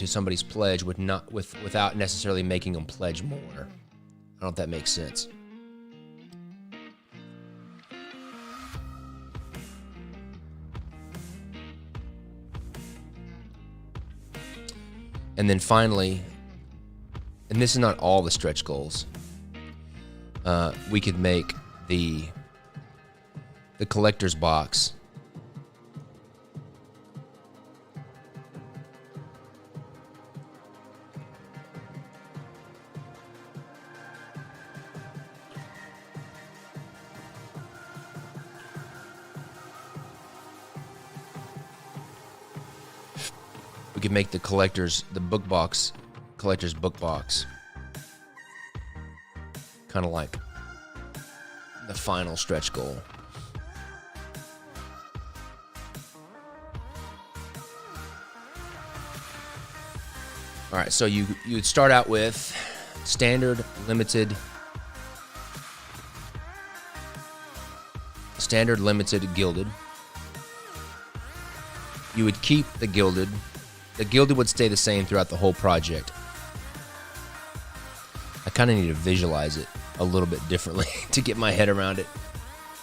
somebody's pledge without necessarily making them pledge more. I don't know if that makes sense. And then finally, and this is not all the stretch goals, we could make the collector's box make the collector's book box kind of like the final stretch goal. All right, so you'd start out with standard, limited, gilded. You would keep the gilded. The gilded would stay the same throughout the whole project. I kind of need to visualize it a little bit differently to get my head around it,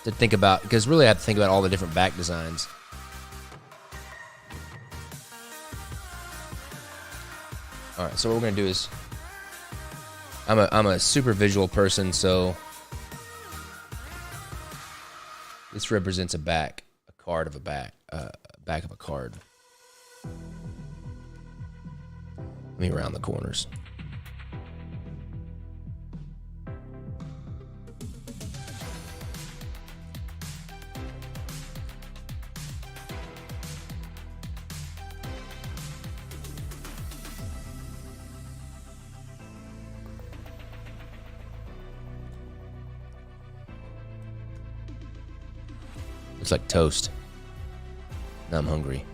to think about, because really I have to think about all the different back designs. All right, so what we're gonna do is, I'm a super visual person, so this represents back of a card. Let me round the corners. Looks like toast. Now I'm hungry.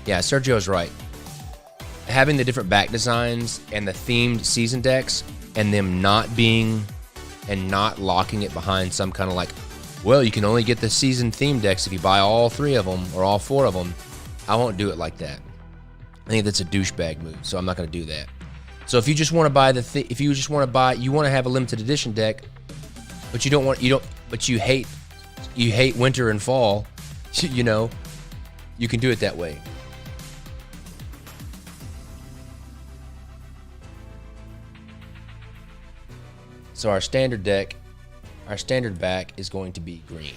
Yeah, Sergio's right. Having the different back designs and the themed season decks and them not locking it behind some kind of like, well, you can only get the season theme decks if you buy all 3 of them or all 4 of them. I won't do it like that. I think that's a douchebag move, so I'm not going to do that. So if you just want to buy you want to have a limited edition deck, but you hate winter and fall, you know, you can do it that way. So our standard back is going to be green.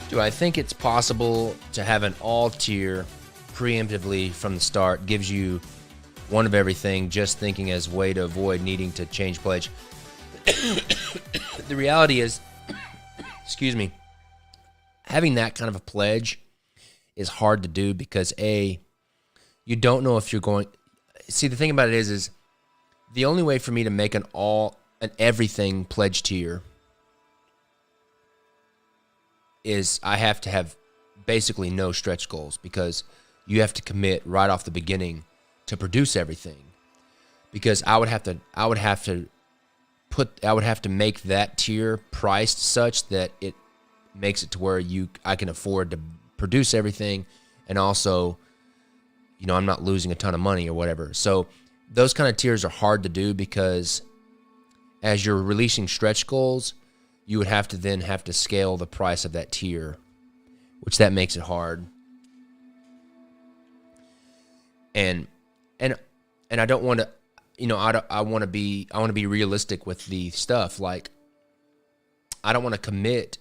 Do I think it's possible to have an all tier preemptively from the start? Gives you one of everything, just thinking as a way to avoid needing to change pledge. The reality is, excuse me, having that kind of a pledge is hard to do because you don't know if you're going. See, the thing about it is the only way for me to make an everything pledge tier is I have to have basically no stretch goals, because you have to commit right off the beginning to produce everything. Because I would have to make that tier priced such that it makes it to where I can afford to produce everything, and also, I'm not losing a ton of money or whatever. So those kind of tiers are hard to do, because as you're releasing stretch goals, you would have to scale the price of that tier, which that makes it hard. And I don't want to, I want to be realistic with the stuff. Like, I don't want to commit.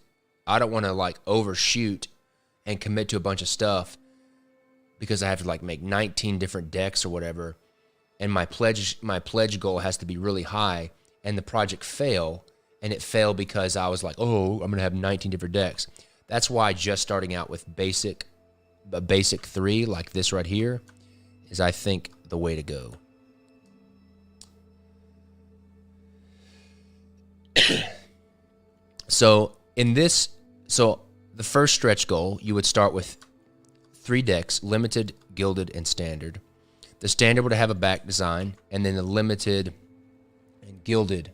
I don't want to like overshoot and commit to a bunch of stuff because I have to like make 19 different decks or whatever. And my pledge goal has to be really high, and the project fail. And it failed because I was like, oh, I'm going to have 19 different decks. That's why just starting out with basic 3 like this right here is, I think, the way to go. So the first stretch goal, you would start with 3 decks: limited, gilded, and standard. The standard would have a back design, and then the limited and gilded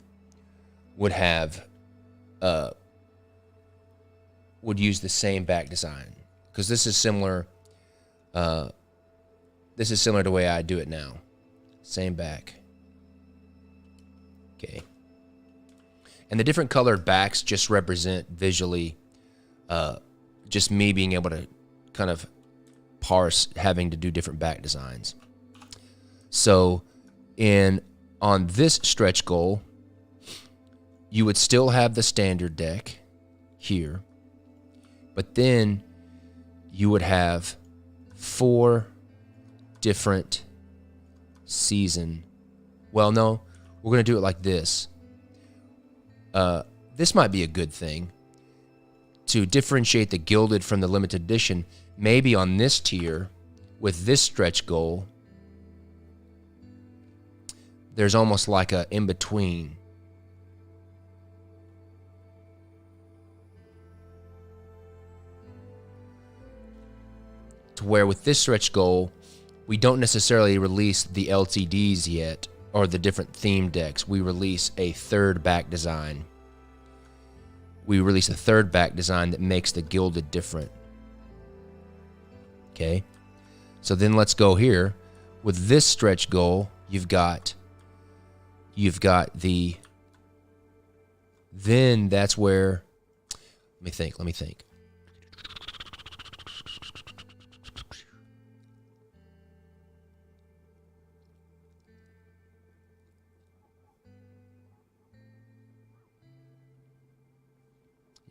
would have would use the same back design, because this is similar to the way I do it now. Same back. Okay. And the different colored backs just represent visually just me being able to kind of parse having to do different back designs. So on this stretch goal, you would still have the standard deck here, but then you would have 4 different season. Well, no, we're going to do it like this. This might be a good thing to differentiate the gilded from the limited edition. Maybe on this tier with this stretch goal, there's almost like a in between. To where with this stretch goal, we don't necessarily release the LCDs yet, or the different theme decks. We release a third back design. We release a third back design that makes the gilded different. Okay? So then let's go here. With this stretch goal, you've got the, then that's where, let me think.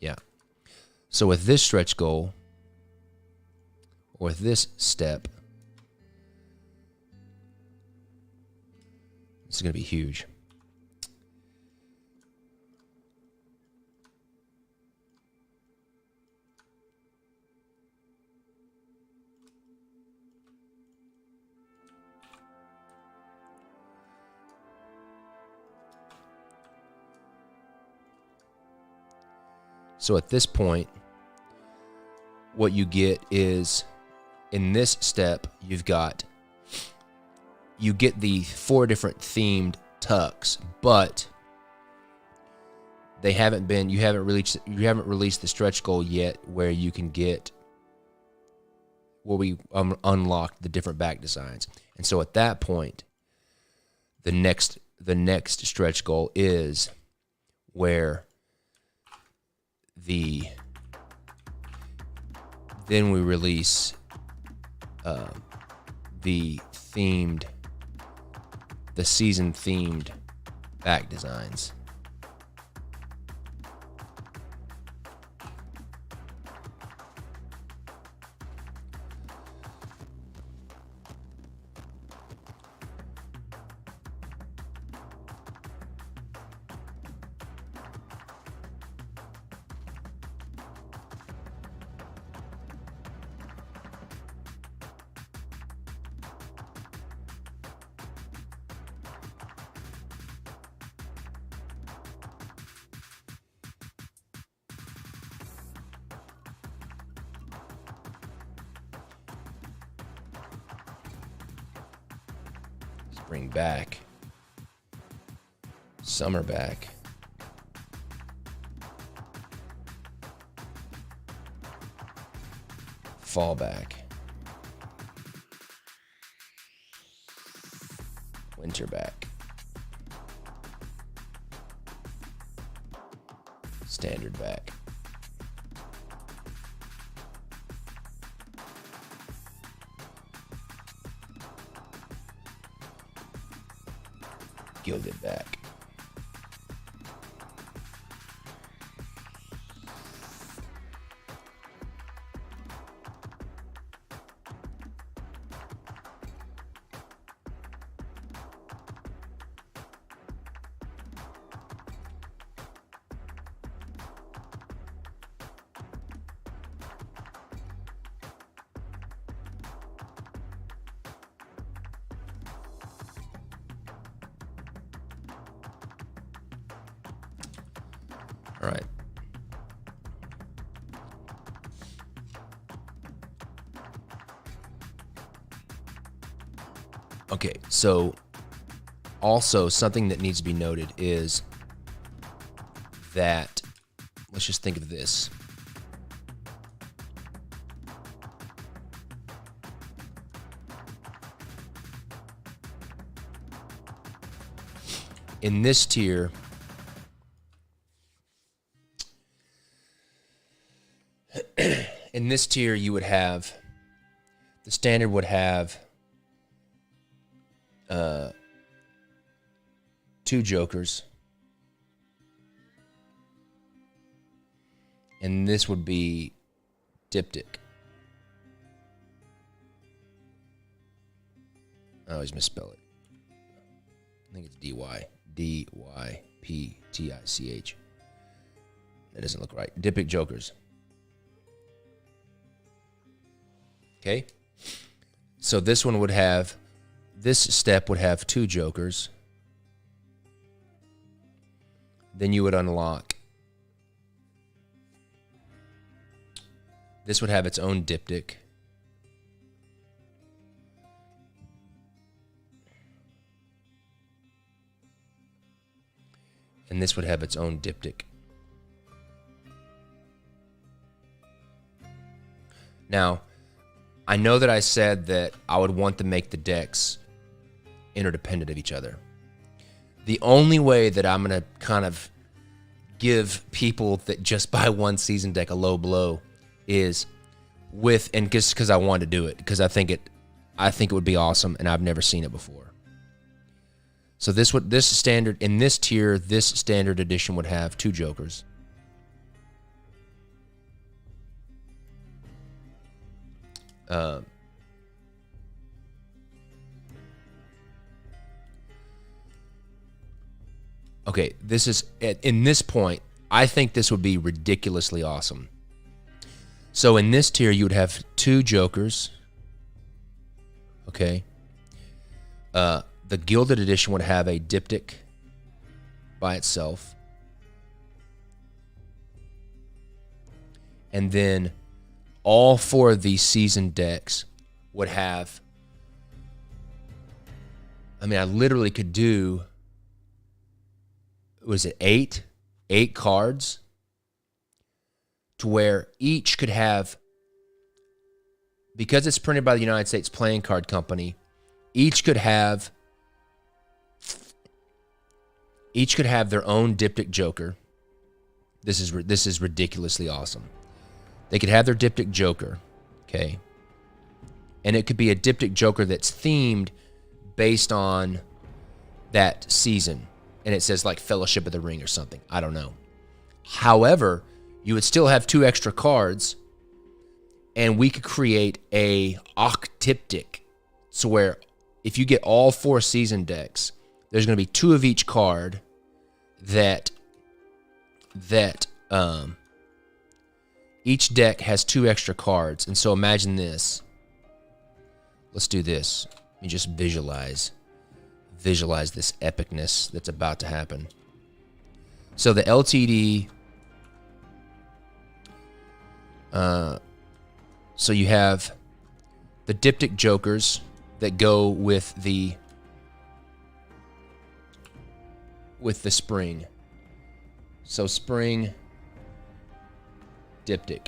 Yeah. So with this stretch goal, or with this step, this is going to be huge. So at this point, what you get is, in this step, you get the 4 different themed tucks, but you haven't released the stretch goal yet where you can get, where we unlock the different back designs. And so at that point, the next stretch goal is where then we release the season themed back designs. bring back, summer back, fall back, winter back, standard back, gilded back. All right. Okay, so also something that needs to be noted is that, let's just think of this. In this tier, you would have, the standard would have 2 jokers. And this would be diptych. I always misspell it. I think it's D-Y-P-T-I-C-H. That doesn't look right. Diptych jokers. Okay? So this one would have, this step would have 2 jokers. Then you would unlock. This would have its own diptych. And this would have its own diptych. Now, I know that I said that I would want to make the decks interdependent of each other. The only way that I'm going to kind of give people that just buy one season deck a low blow is with, and just because I wanted to do it, because I think it would be awesome, and I've never seen it before. So this standard, in this tier, this standard edition would have 2 jokers. Okay, this is, in this point, I think this would be ridiculously awesome. So in this tier, you would have 2 jokers. Okay. The Gilded Edition would have a diptych by itself. And then all 4 of these seasoned decks would have, I mean, I literally could do, was it 8 cards, to where each could have, because it's printed by the United States Playing Card Company, each could have their own diptych joker. This is ridiculously awesome. They could have their diptych joker, okay? And it could be a diptych joker that's themed based on that season. And it says like Fellowship of the Ring or something. I don't know. However, you would still have 2 extra cards, and we could create a octiptych. So where if you get all 4 season decks, there's going to be 2 of each card that each deck has 2 extra cards. And so imagine this. Let's do this. Let me just visualize this epicness that's about to happen. So the LTD, so you have the diptych jokers that go with the with the spring. So spring, diptych,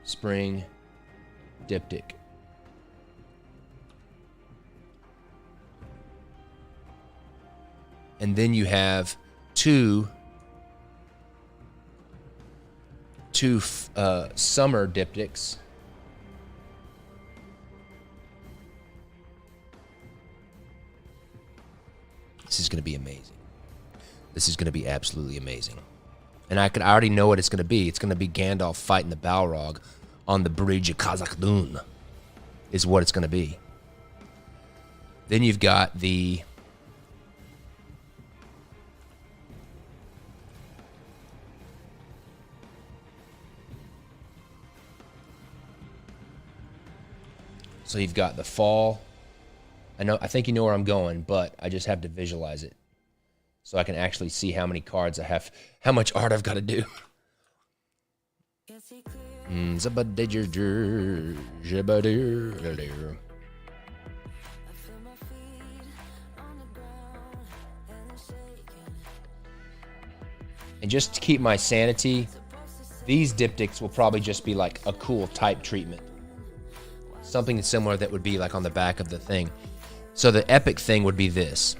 spring, diptych. And then you have two summer diptychs. This is going to be amazing. This is going to be absolutely amazing. And I already know what it's going to be. It's going to be Gandalf fighting the Balrog on the bridge of Khazad-dûm is what it's going to be. Then you've got the So you've got the fall. I think you know where I'm going, but I just have to visualize it so I can actually see how many cards I have, how much art I've got to do. And just to keep my sanity, these diptychs will probably just be like a cool type treatment. Something similar that would be like on the back of the thing. So the epic thing would be this.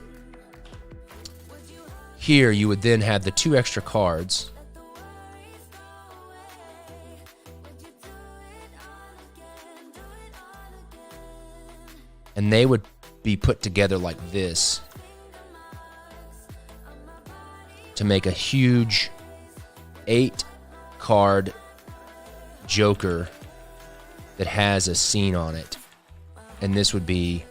Here you would then have the 2 extra cards. And they would be put together like this to make a huge 8-card Joker that has a scene on it. And this would be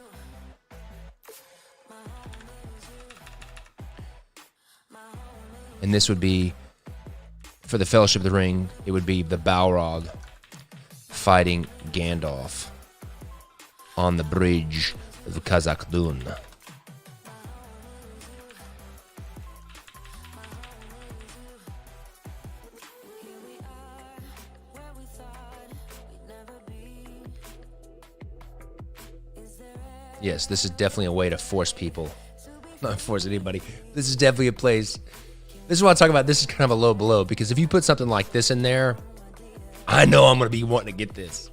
for the Fellowship of the Ring, it would be the Balrog fighting Gandalf on the bridge of Khazad-dûm. Yes, this is definitely a way to force people. Not force anybody. This is definitely a place. This is what I'm talking about. This is kind of a low blow, because if you put something like this in there, I know I'm going to be wanting to get this.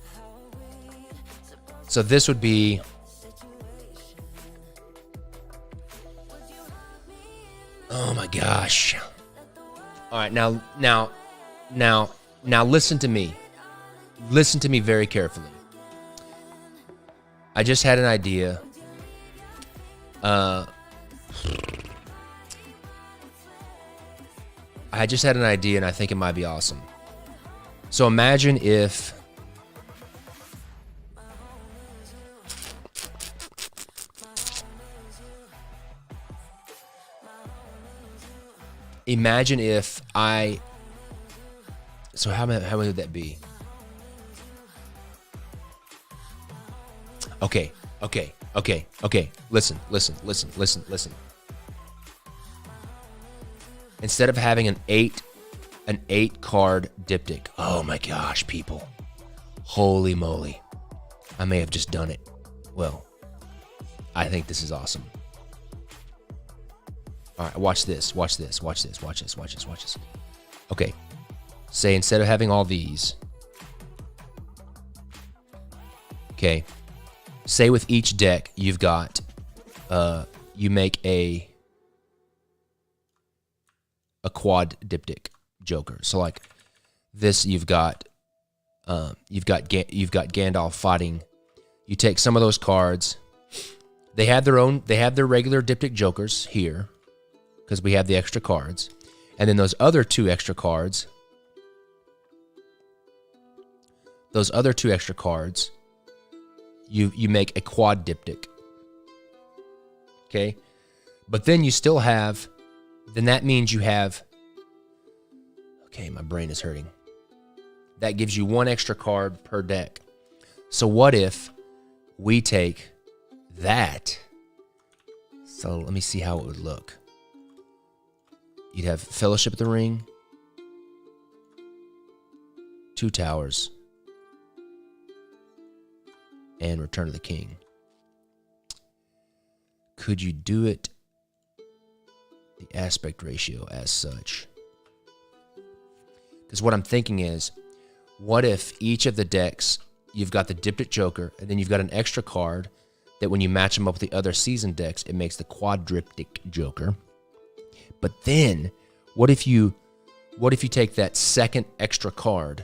So this would be... Oh my gosh. All right, now listen to me. Listen to me very carefully. I just had an idea. I just had an idea, and I think it might be awesome. So imagine if... Imagine if I... So how would that be? Okay. Listen. Instead of having an 8-card diptych. Oh my gosh, people. Holy moly. I may have just done it. Well, I think this is awesome. All right, watch this. Okay. Say instead of having all these. Okay. Say with each deck you've got you make a quad diptych Joker. So like this, you've got Gandalf fighting. You take some of those cards. They have their regular diptych Jokers here because we have the extra cards, and then those other 2 extra cards. You make a quad diptych. Okay, but then you still have. Then that means you have... Okay, my brain is hurting. That gives you 1 extra card per deck. So what if we take that? So let me see how it would look. You'd have Fellowship of the Ring, 2 Towers, and Return of the King. Could you do it the aspect ratio as such. Because what I'm thinking is, what if each of the decks, you've got the Diptych Joker, and then you've got an extra card that when you match them up with the other season decks, it makes the Quadriptych Joker. But then, what if you take that second extra card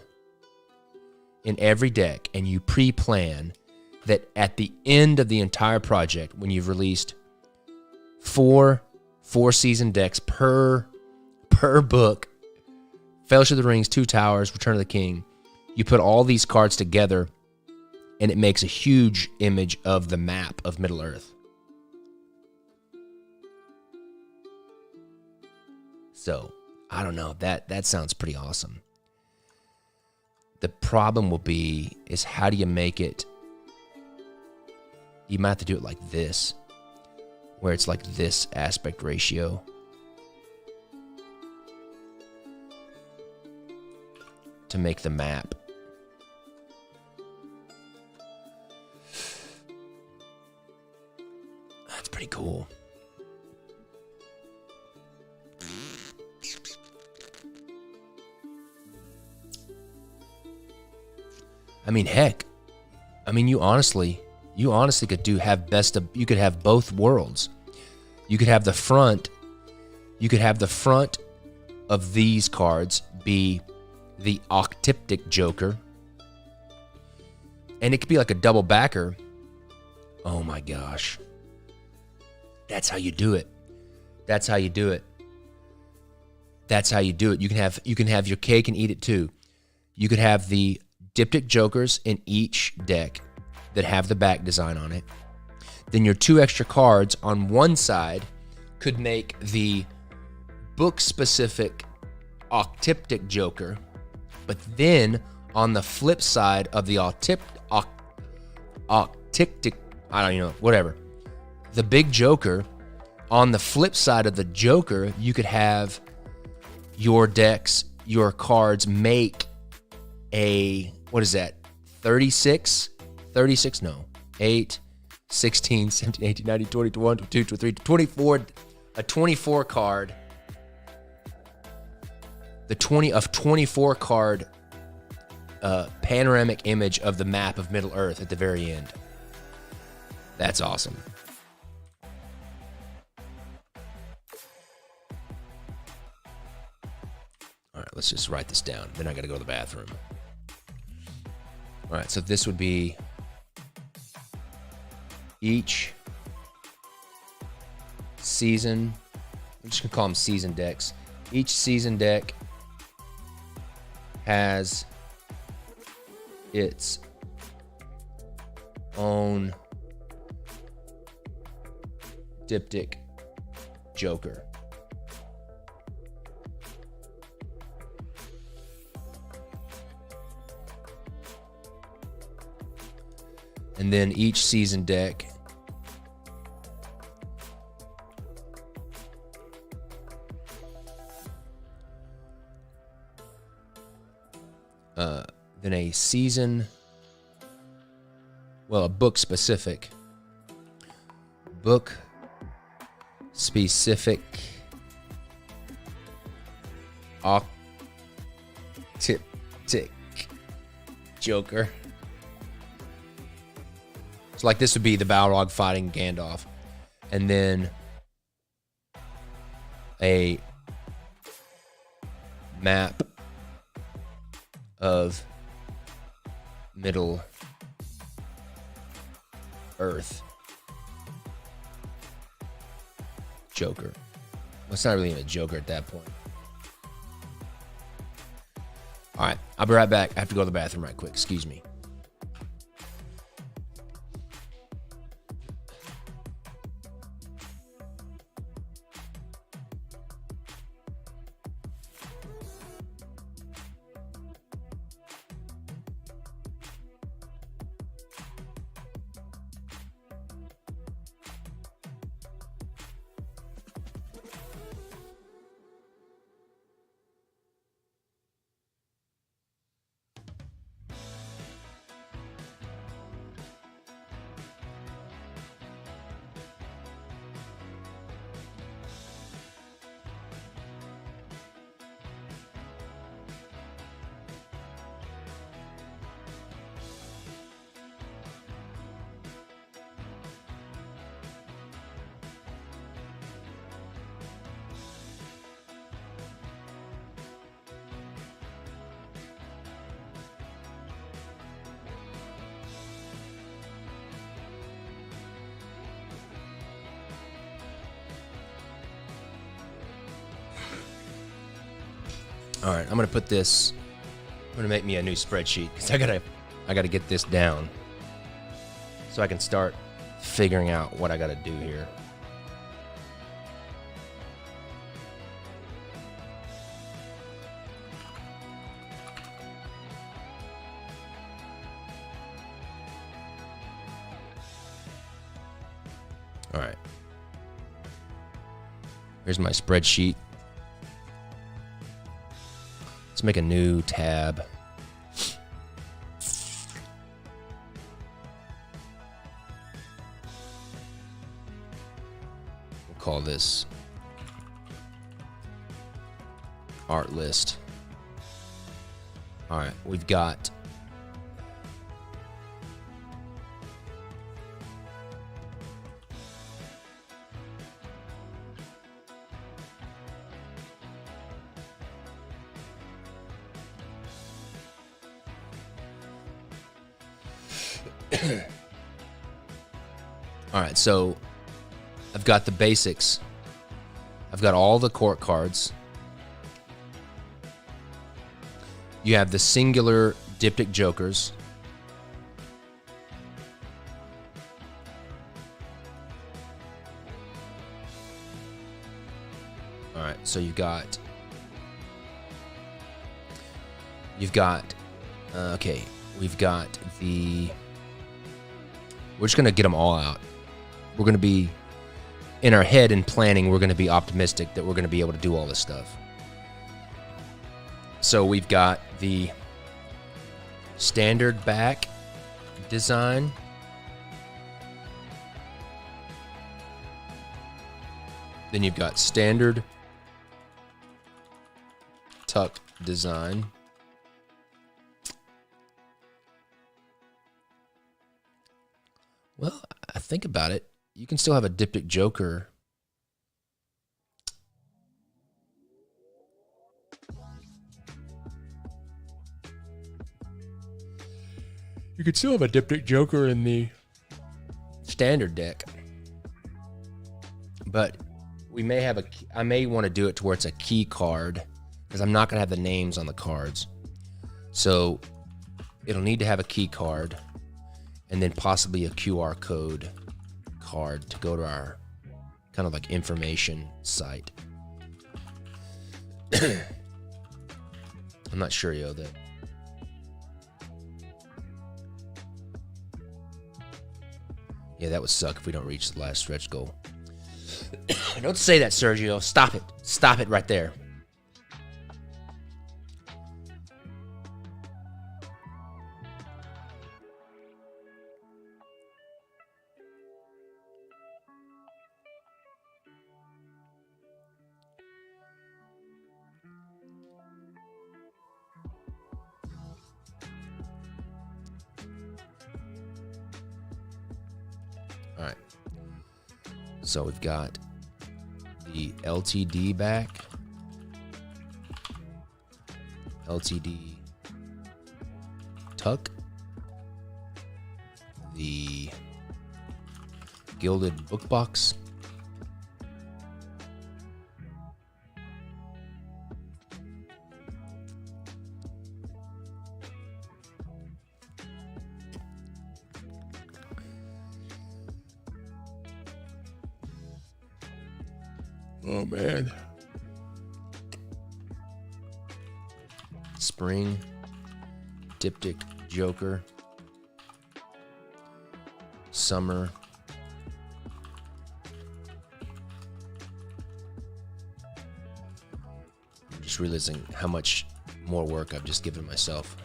in every deck and you pre-plan that at the end of the entire project, when you've released four season decks per book, Fellowship of the Rings, Two Towers, Return of the King, you put all these cards together and it makes a huge image of the map of Middle-earth. So, I don't know. That sounds pretty awesome. The problem will be is how do you make it? You might have to do it like this, where it's like this aspect ratio. To make the map. That's pretty cool. I mean, heck. I mean, you honestly could you could have both worlds. You could have the front of these cards be the Octyptic Joker. And it could be like a double backer. Oh my gosh. That's how you do it. That's how you do it. That's how you do it. You can have your cake and eat it too. You could have the Diptych Jokers in each deck that have the back design on it. Then your two extra cards on one side could make the book-specific Octyptic Joker, but then on the flip side of the Octyptic, I don't know, whatever, the big Joker, on the flip side of the Joker, you could have your decks, your cards make a, what is that, 36? 36? No. 8, 16, 17, 18, 19, 20, 21, 22, 23, 24, a 24 card. The 24 card panoramic image of the map of Middle-earth at the very end. That's awesome. All right, let's just write this down. Then I got to go to the bathroom. All right, so this would be each season. I'm just going to call them season decks. Each season deck has its own Diptych Joker. And then each season deck then a season, well, a book specific Octyptic Joker. So like this would be the Balrog fighting Gandalf, and then a map of Middle Earth Joker. Well, it's not really even a Joker at that point. All right, I'll be right back. I have to go to the bathroom right quick. Excuse me. All right, I'm gonna put this. I'm gonna make me a new spreadsheet because I gotta get this down so I can start figuring out what I gotta do here. All right. Here's my spreadsheet. Let's make a new tab. We'll call this art list. All right, we've got all right, so I've got the basics. I've got all the court cards. You have the singular diptych jokers. All right, so you've got okay, we've got the, we're just going to get them all out. We're going to be, in our head and planning, we're going to be optimistic that we're going to be able to do all this stuff. So we've got the standard back design. Then you've got standard tuck design. Well, I think about it. You can still have a diptych joker. You could still have a diptych joker in the standard deck. But we may have a, I may want to do it to where it's a key card because I'm not going to have the names on the cards. So it'll need to have a key card and then possibly a QR code card to go to our kind of like information site. I'm not sure, yo, that. Yeah, that would suck if we don't reach the last stretch goal. Don't say that, Sergio. Stop it. Stop it right there. All right. So we've got the LTD back, LTD tuck, the gilded book box, oh man, spring diptych joker, summer just realizing how much more work I've just given myself.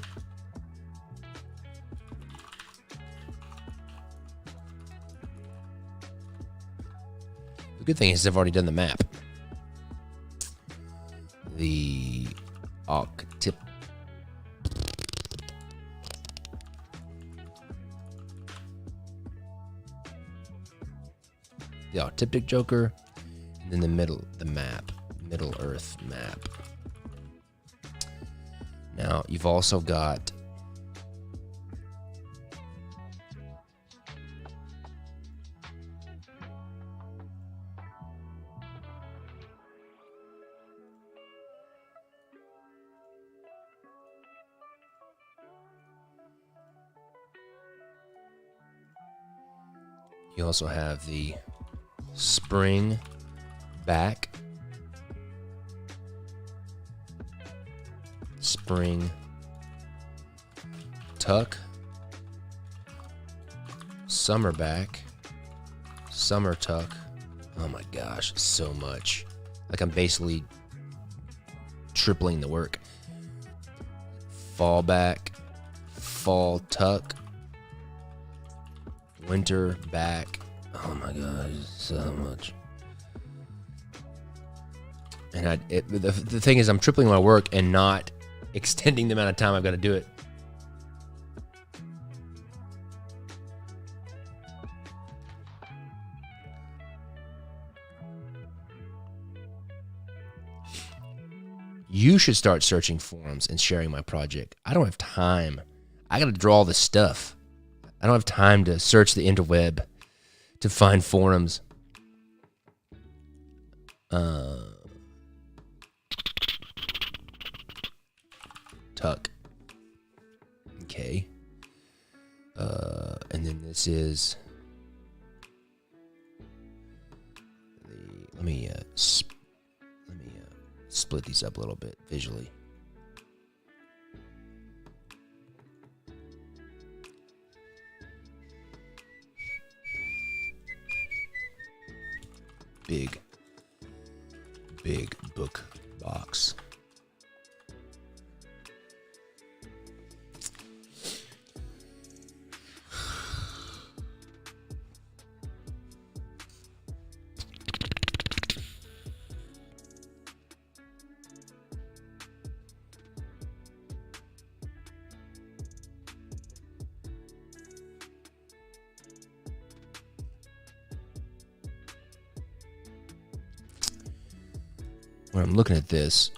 The good thing is I've already done the map. The octip. The octiptic joker, and then the middle, the map, Middle Earth map. Now you've also got You also have the spring back, spring tuck, summer back, summer tuck. Oh my gosh, so much. Like I'm basically tripling the work. Fall back, fall tuck, winter back. Oh my gosh, so much. And the thing is, I'm tripling my work and not extending the amount of time I've got to do it. You should start searching forums and sharing my project. I don't have time. I got to draw this stuff. I don't have time to search the interweb to find forums. Tuck. Okay. And then this is let me split these up a little bit visually. Big book box. When I'm looking at this,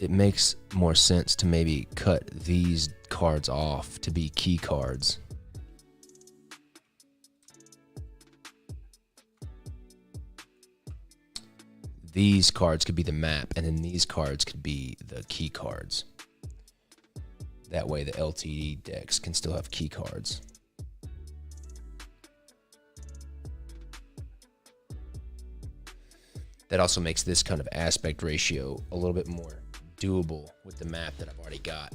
it makes more sense to maybe cut these cards off to be key cards. These cards could be the map, and then these cards could be the key cards. That way the LTD decks can still have key cards. That also makes this kind of aspect ratio a little bit more doable with the map that I've already got.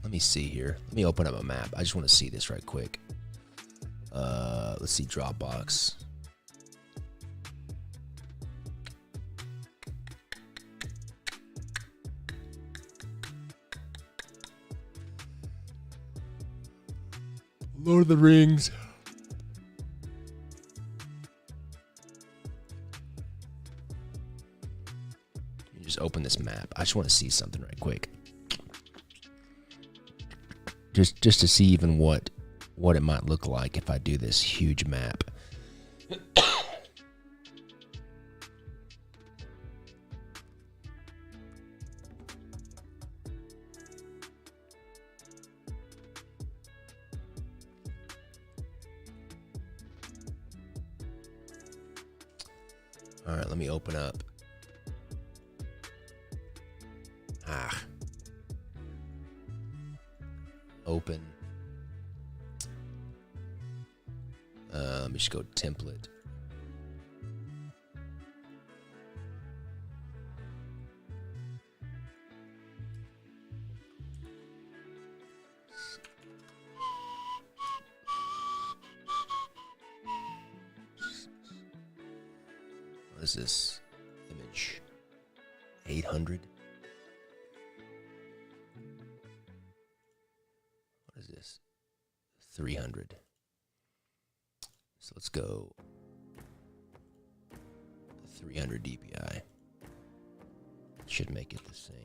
Let me see here. Let me open up a map. I just want to see this right quick. Let's see Dropbox. Lord of the Rings. You just open this map. I just want to see something right quick. Just to see even what it might look like if I do this huge map. All right, let me open up. Open. Let me just go template. What is this image? 800? What is this? 300. So let's go 300 DPI. Should make it the same.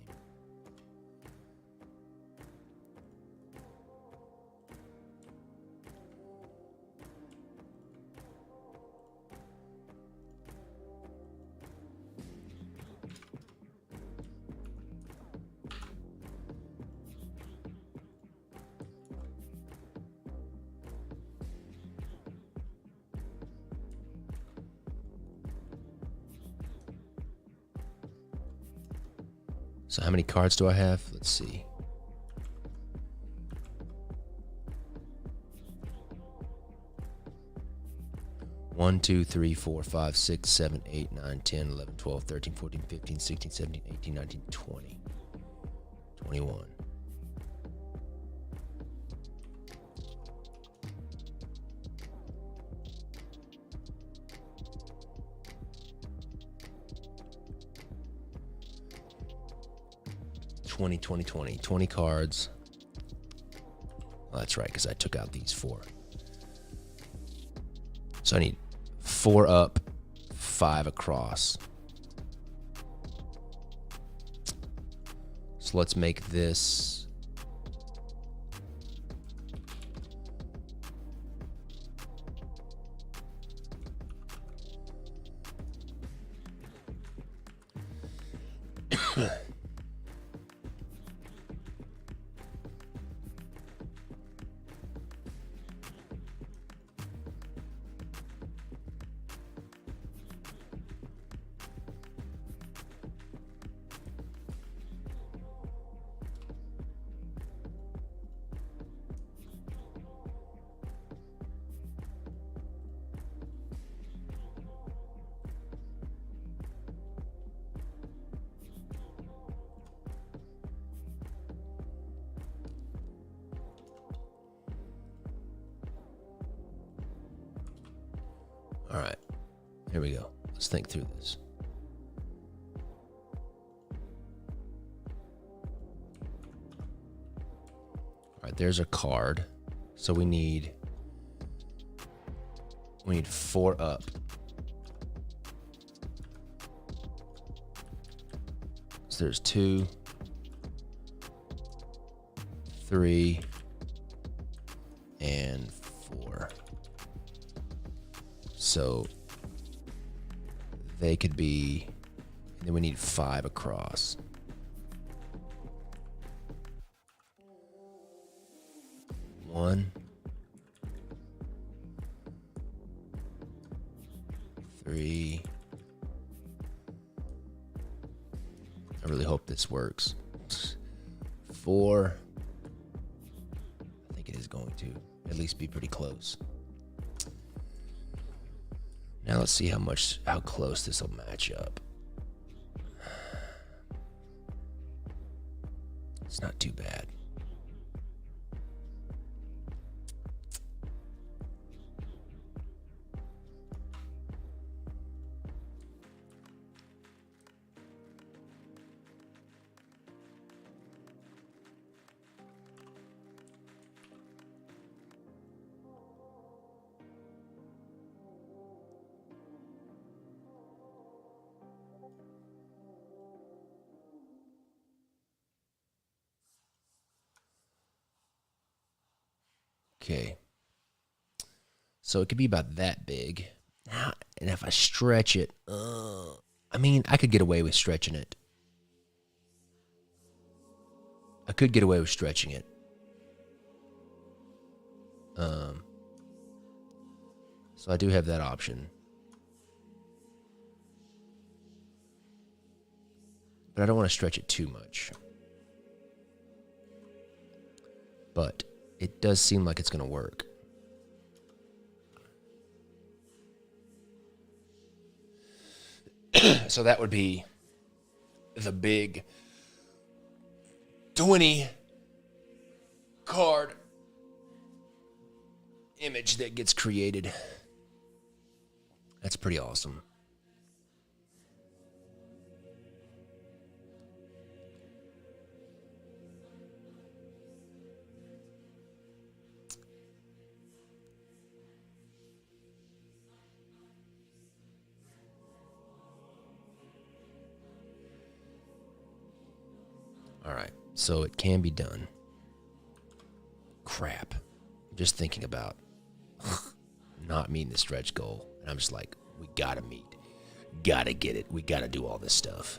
So how many cards do I have? Let's see. One, 2, 3, 4, 5, 6, 7, 8, 9, 10, 11, 12, 13, 14, 15, 16, 17, 18, 19, 20, 21. Twenty cards. Well, that's right, because I took out these 4. So I need 4 up, 5 across. So let's make this all right, here we go. Let's think through this. All right, there's a card. So we need 4 up. So there's 2, 3, and 4. So they could be, and then we need 5 across. One, 3. I really hope this works. 4. I think it is going to at least be pretty close. Now let's see how close this will match up. It's not too bad. Okay. So it could be about that big. Now, and if I stretch it, I mean, I could get away with stretching it. I could get away with stretching it. So I do have that option. But I don't want to stretch it too much. But it does seem like it's going to work. So that would be the big 20 card image that gets created. That's pretty awesome. All right, so it can be done. Crap. I'm just thinking about not meeting the stretch goal. And I'm just like, we gotta meet. Gotta get it. We gotta do all this stuff.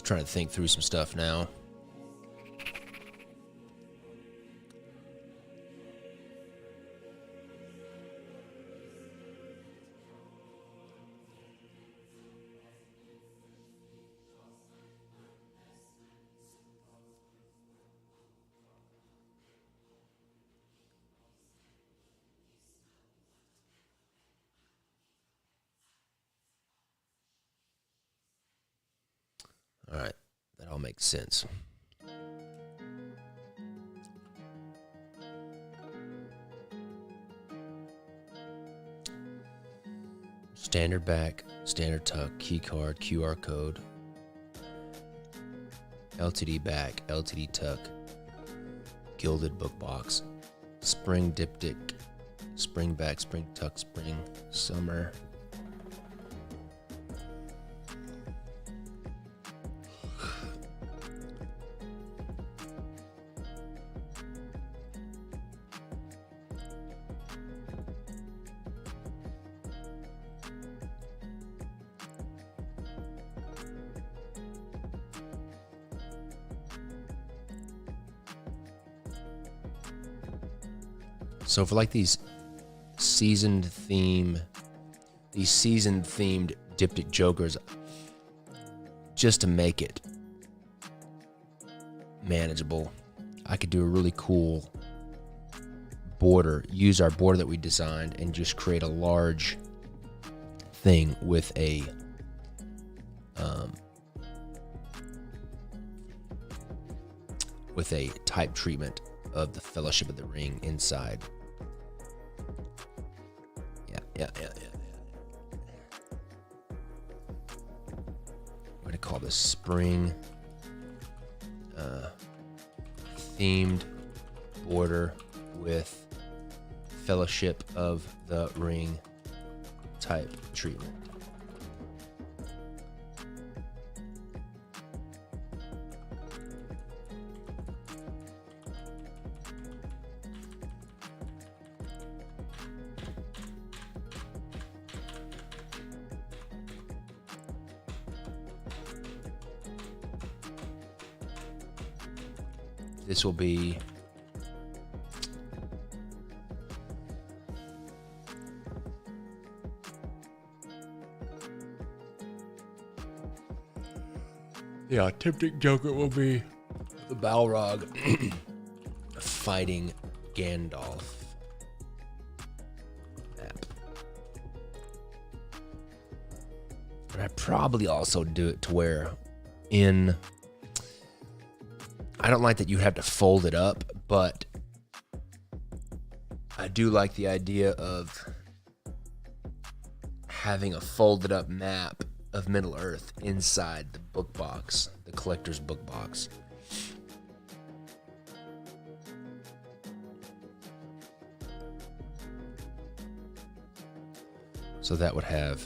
trying to think through some stuff now. All right, that all makes sense. Standard back, standard tuck, key card, QR code, LTD back, LTD tuck, gilded book box, spring diptych, spring back, spring tuck, spring summer. So for like these seasoned themed diptych jokers, just to make it manageable, I could do a really cool border, use our border that we designed, and just create a large thing with a type treatment of the Fellowship of the Ring inside. Yeah. I'm gonna call this spring themed border with Fellowship of the Ring type treatment. This will be Diptych Joker will be the Balrog fighting Gandalf map. But I probably also do it to where I don't like that you have to fold it up, but I do like the idea of having a folded up map of Middle Earth inside the book box, the collector's book box. So that would have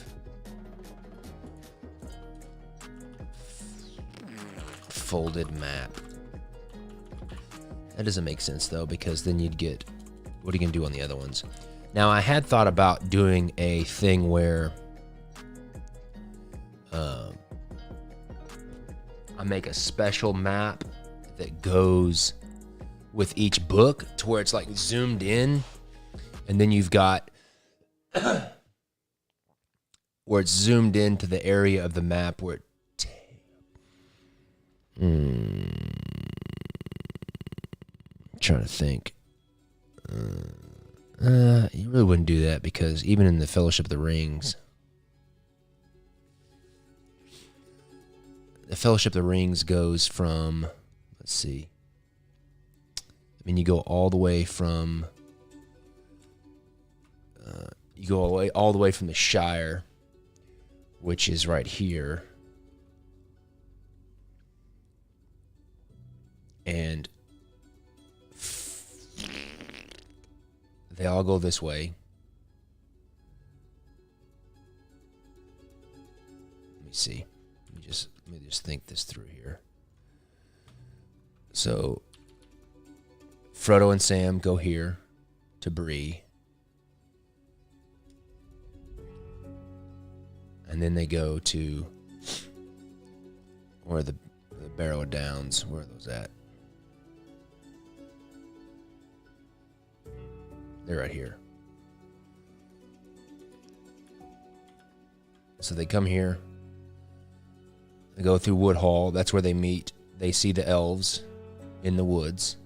folded map. That doesn't make sense though, because then you'd get, what are you gonna do on the other ones? Now I had thought about doing a thing where I make a special map that goes with each book to where it's like zoomed in, and then you've got where it's zoomed into the area of the map where trying to think. You really wouldn't do that, because even in the Fellowship of the Rings, the Fellowship of the Rings goes from, let's see, I mean, you go all the way from, all the way from the Shire, which is right here, and they all go this way. Let me see. Let me just think this through here. So Frodo and Sam go here to Bree, and then they go to, or Barrow Downs. Where are those at? They're right here. So they come here. They go through Woodhall. That's where they meet. They see the elves in the woods.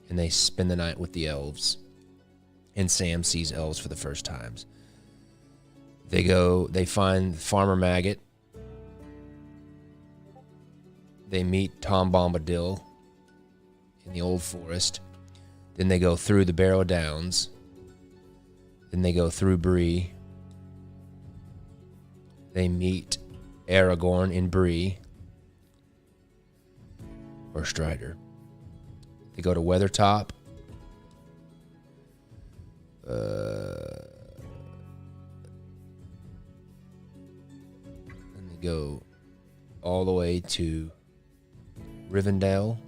And they spend the night with the elves. And Sam sees elves for the first times. They find Farmer Maggot. They meet Tom Bombadil in the Old Forest. Then they go through the Barrow Downs. Then they go through Bree. They meet Aragorn in Bree. Or Strider. They go to Weathertop. And they go all the way to Rivendell.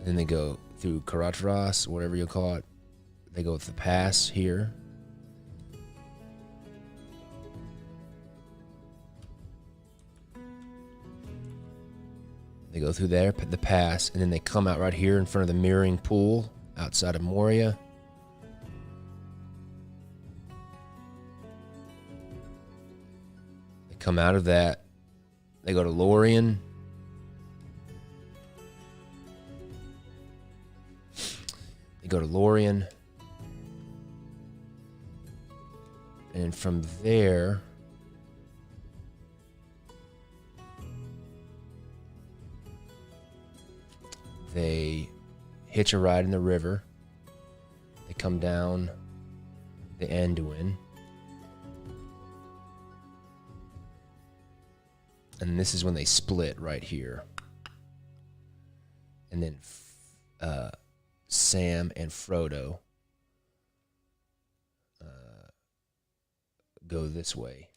Then they go through Caradhras, whatever you call it. They go to the pass here. They go through there, the pass, and then they come out right here in front of the mirroring pool outside of Moria. They come out of that. They go to Lorien. They go to Lorien. And from there, they hitch a ride in the river. They come down the Anduin. And this is when they split right here. And then Sam and Frodo go this way.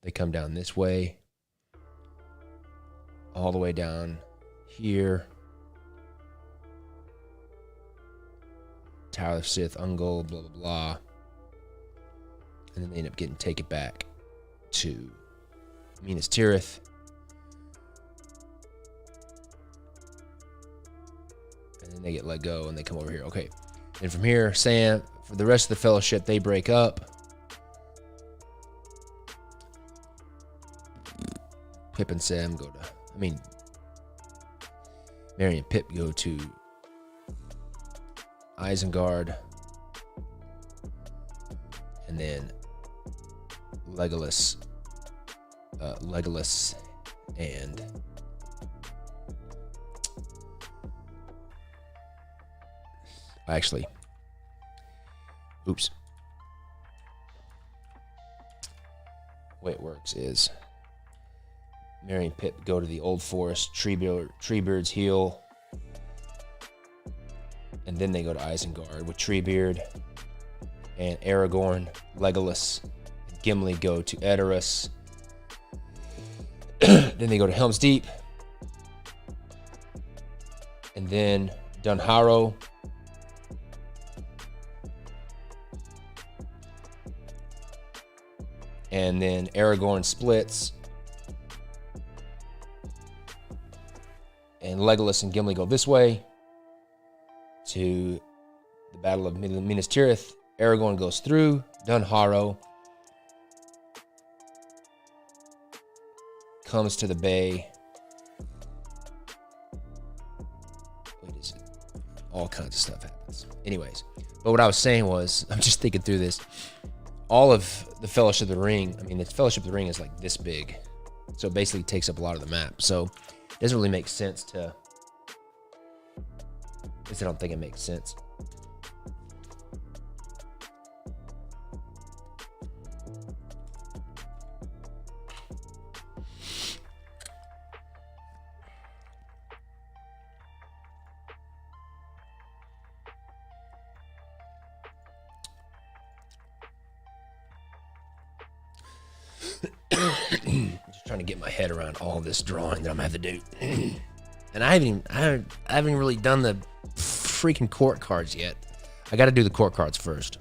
They come down this way, all the way down here. Tower of Sith, Ungol, blah, blah, blah. And then they end up getting taken back to Minas Tirith. And then they get let go and they come over here. Okay. And from here, Sam, for the rest of the Fellowship, they break up. Pip and Sam go to, Merry and Pip go to Isengard. And then Legolas and actually, oops. The way it works is Merry and Pip go to the Old Forest, Treebeard's Heel, and then they go to Isengard with Treebeard, and Aragorn, Legolas, and Gimli go to Edoras. Then they go to Helm's Deep, and then Dunharrow. And then Aragorn splits. And Legolas and Gimli go this way to the Battle of Minas Tirith. Aragorn goes through Dunharrow, comes to the bay. Wait, is it? All kinds of stuff happens. Anyways, but what I was saying was, I'm just thinking through this. All of the Fellowship of the Ring, the Fellowship of the Ring is like this big. So it basically takes up a lot of the map. So it doesn't really make sense to, at least I don't think it makes sense. Just trying to get my head around all this drawing that I'm gonna have to do. And I haven't really done the freaking court cards yet. I got to do the court cards first.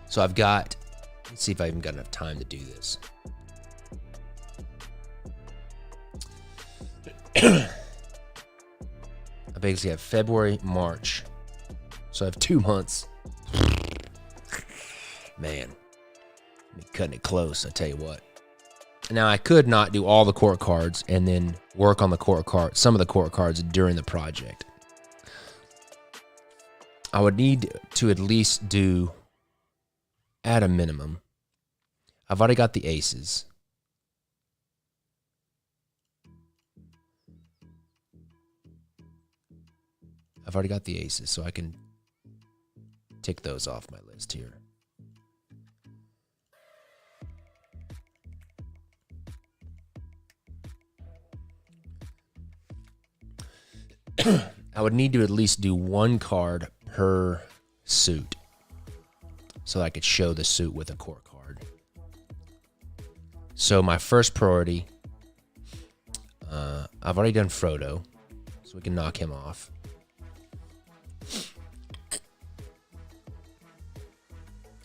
So I've got, let's see if I even got enough time to do this. I basically have February, March. So I have 2 months. Man, I'm cutting it close, I tell you what. Now, I could not do all the court cards and then work on the court card, some of the court cards during the project. I would need to at least do, at a minimum, I've already got the aces. I've already got the aces, so I can tick those off my list here. I would need to at least do one card per suit so I could show the suit with a court card. So my first priority, I've already done Frodo, so we can knock him off.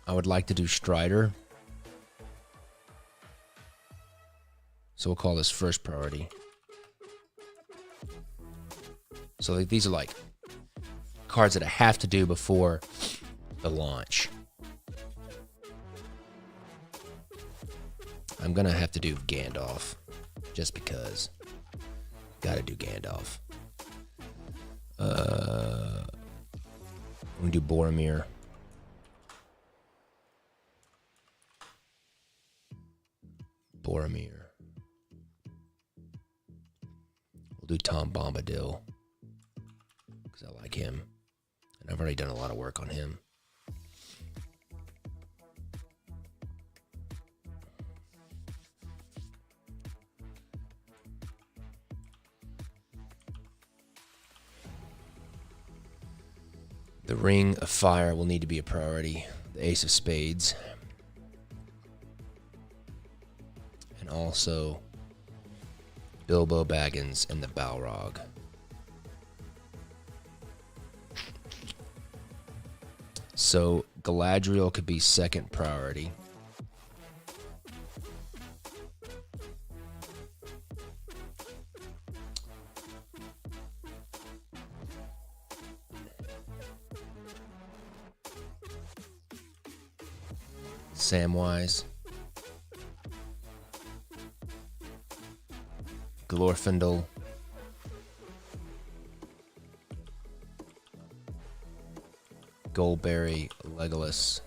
I would like to do Strider. So we'll call this first priority. So these are like cards that I have to do before the launch. I'm going to have to do Gandalf just because. Got to do Gandalf. I'm going to do Boromir. Boromir. We'll do Tom Bombadil because I like him. And I've already done a lot of work on him. The Ring of Fire will need to be a priority. The Ace of Spades. And also Bilbo Baggins and the Balrog. So Galadriel could be second priority. Samwise. Glorfindel. Goldberry, Legolas.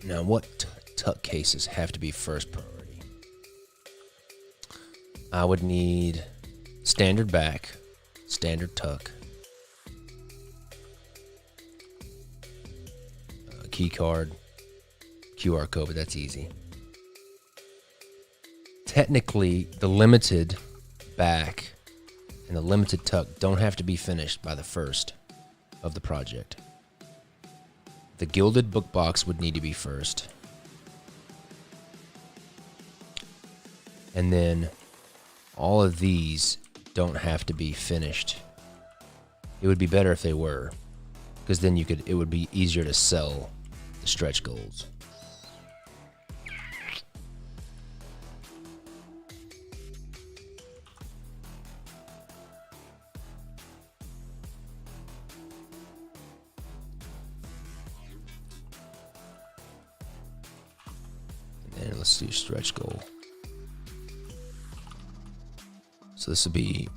Now, what tuck cases have to be first priority? I would need standard back, standard tuck, key card, QR code, but that's easy. Technically, the limited back and the limited tuck don't have to be finished by the first of the project. The gilded book box would need to be first. And then all of these don't have to be finished. It would be better if they were, because then it would be easier to sell the stretch goals. And let's do stretch goal. So this will be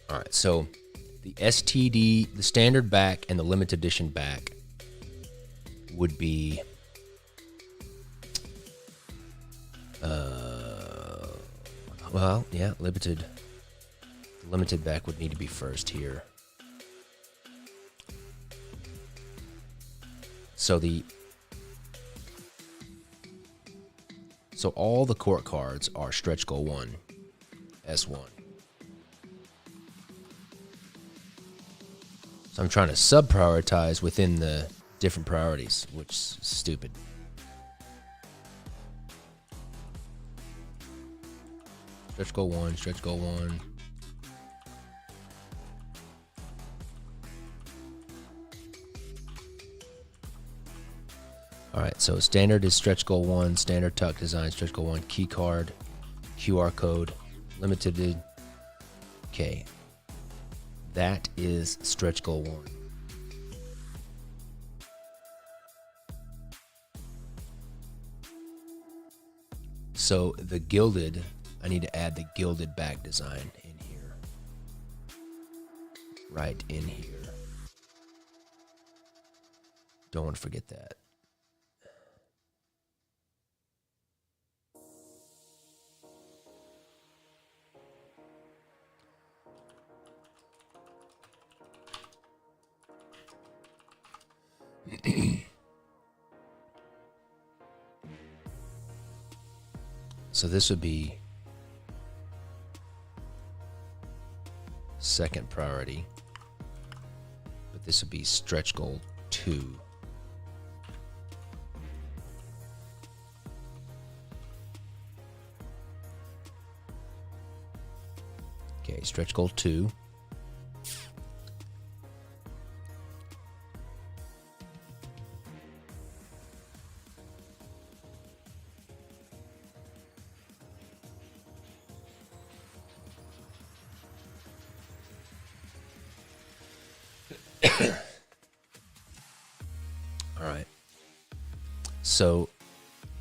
all right, so the STD, the standard back, and the limited edition back would be well, yeah, limited back would need to be first here. So all the court cards are stretch goal 1, S1. So I'm trying to sub-prioritize within the different priorities, which is stupid. Stretch goal 1, stretch goal 1. All right, so standard is stretch goal 1, standard tuck design, stretch goal 1, key card, QR code, limited. Okay, that is stretch goal 1. So the gilded, I need to add the gilded back design in here. Right in here. Don't want to forget that. So this would be second priority, but this would be stretch goal 2. Okay, stretch goal 2. All right. So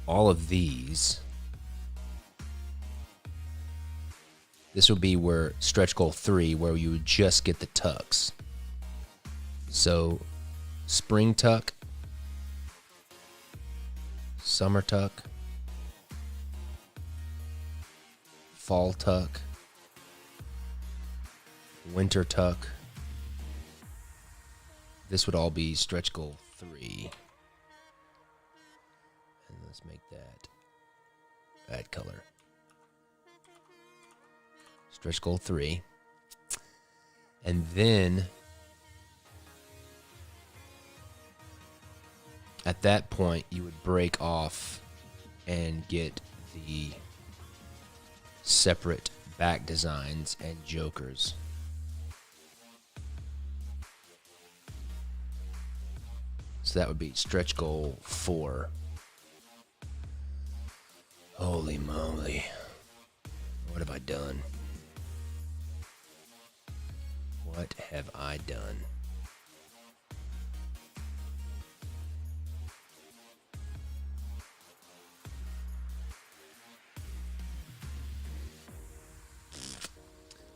all of these, this would be where stretch goal 3, where you would just get the tucks. So spring tuck, summer tuck, fall tuck, winter tuck. This would all be stretch goal 3. And let's make that color. Stretch goal 3. And then at that point, you would break off and get the separate back designs and jokers. So that would be stretch goal 4. Holy moly. What have I done? What have I done?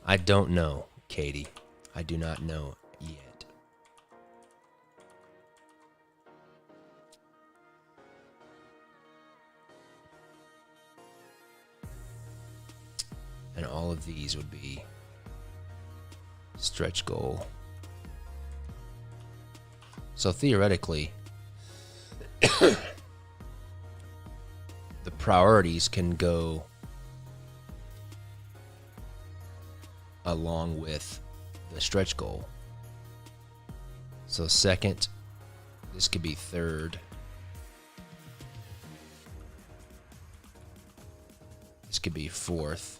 I don't know, Katie. I do not know yet. And all of these would be stretch goal. So theoretically, the priorities can go along with the stretch goal. So second, this could be third. This could be fourth.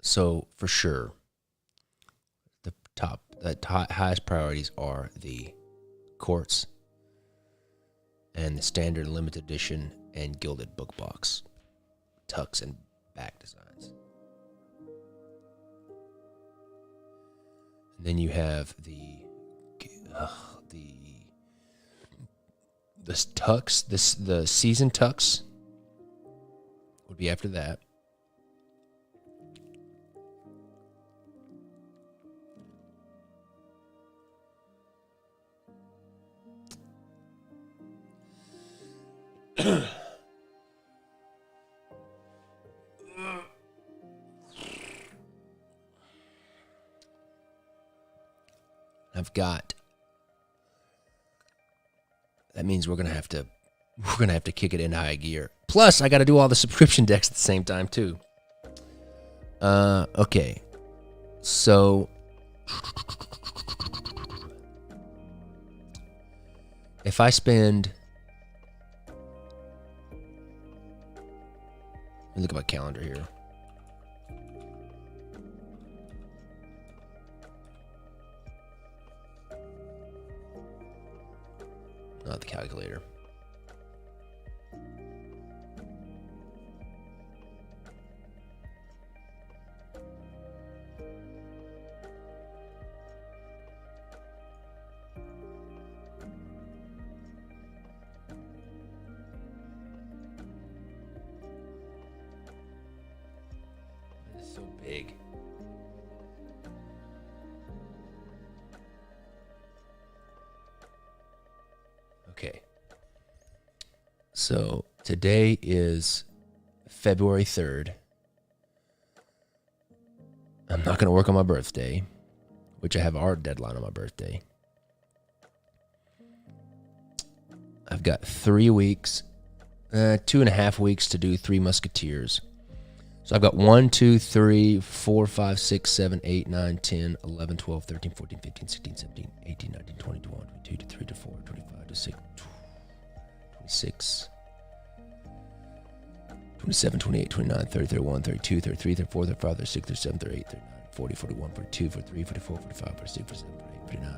So for sure, the highest priorities are the quartz and the standard limited edition and gilded book box tucks and back designs. And then you have the tucks, the season tucks would be after that. That means we're gonna have to kick it in high gear. Plus, I got to do all the subscription decks at the same time too. Okay, so if I spend, let me look at my calendar here. Not the calculator. It's so big. Okay. So today is February 3rd. I'm not going to work on my birthday, which I have our deadline on my birthday. I've got 3 weeks, 2.5 weeks to do Three Musketeers. So I've got 1, 2, 3, 4, 5, 6, 7, 8, 9, 10, 11, 12, 13, 14, 15, 16, 17, 18, 19, 20, 21, 22, 23, 24, 25, 26, 26, 27, 28, 29, 30, 31, 32, 33, 34, 35, 36, 37, 38, 39, 40, 41, 42, 43, 44, 45, 46, 47, 48, 49,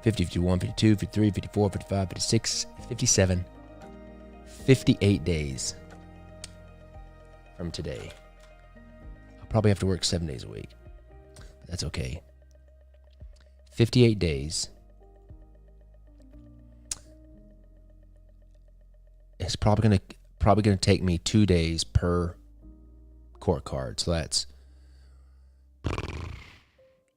50, 51, 52, 53, 54, 55, 56, 57, 58 days from today. I'll probably have to work 7 days a week. That's okay. 58 days. It's probably gonna take me 2 days per court card. So that's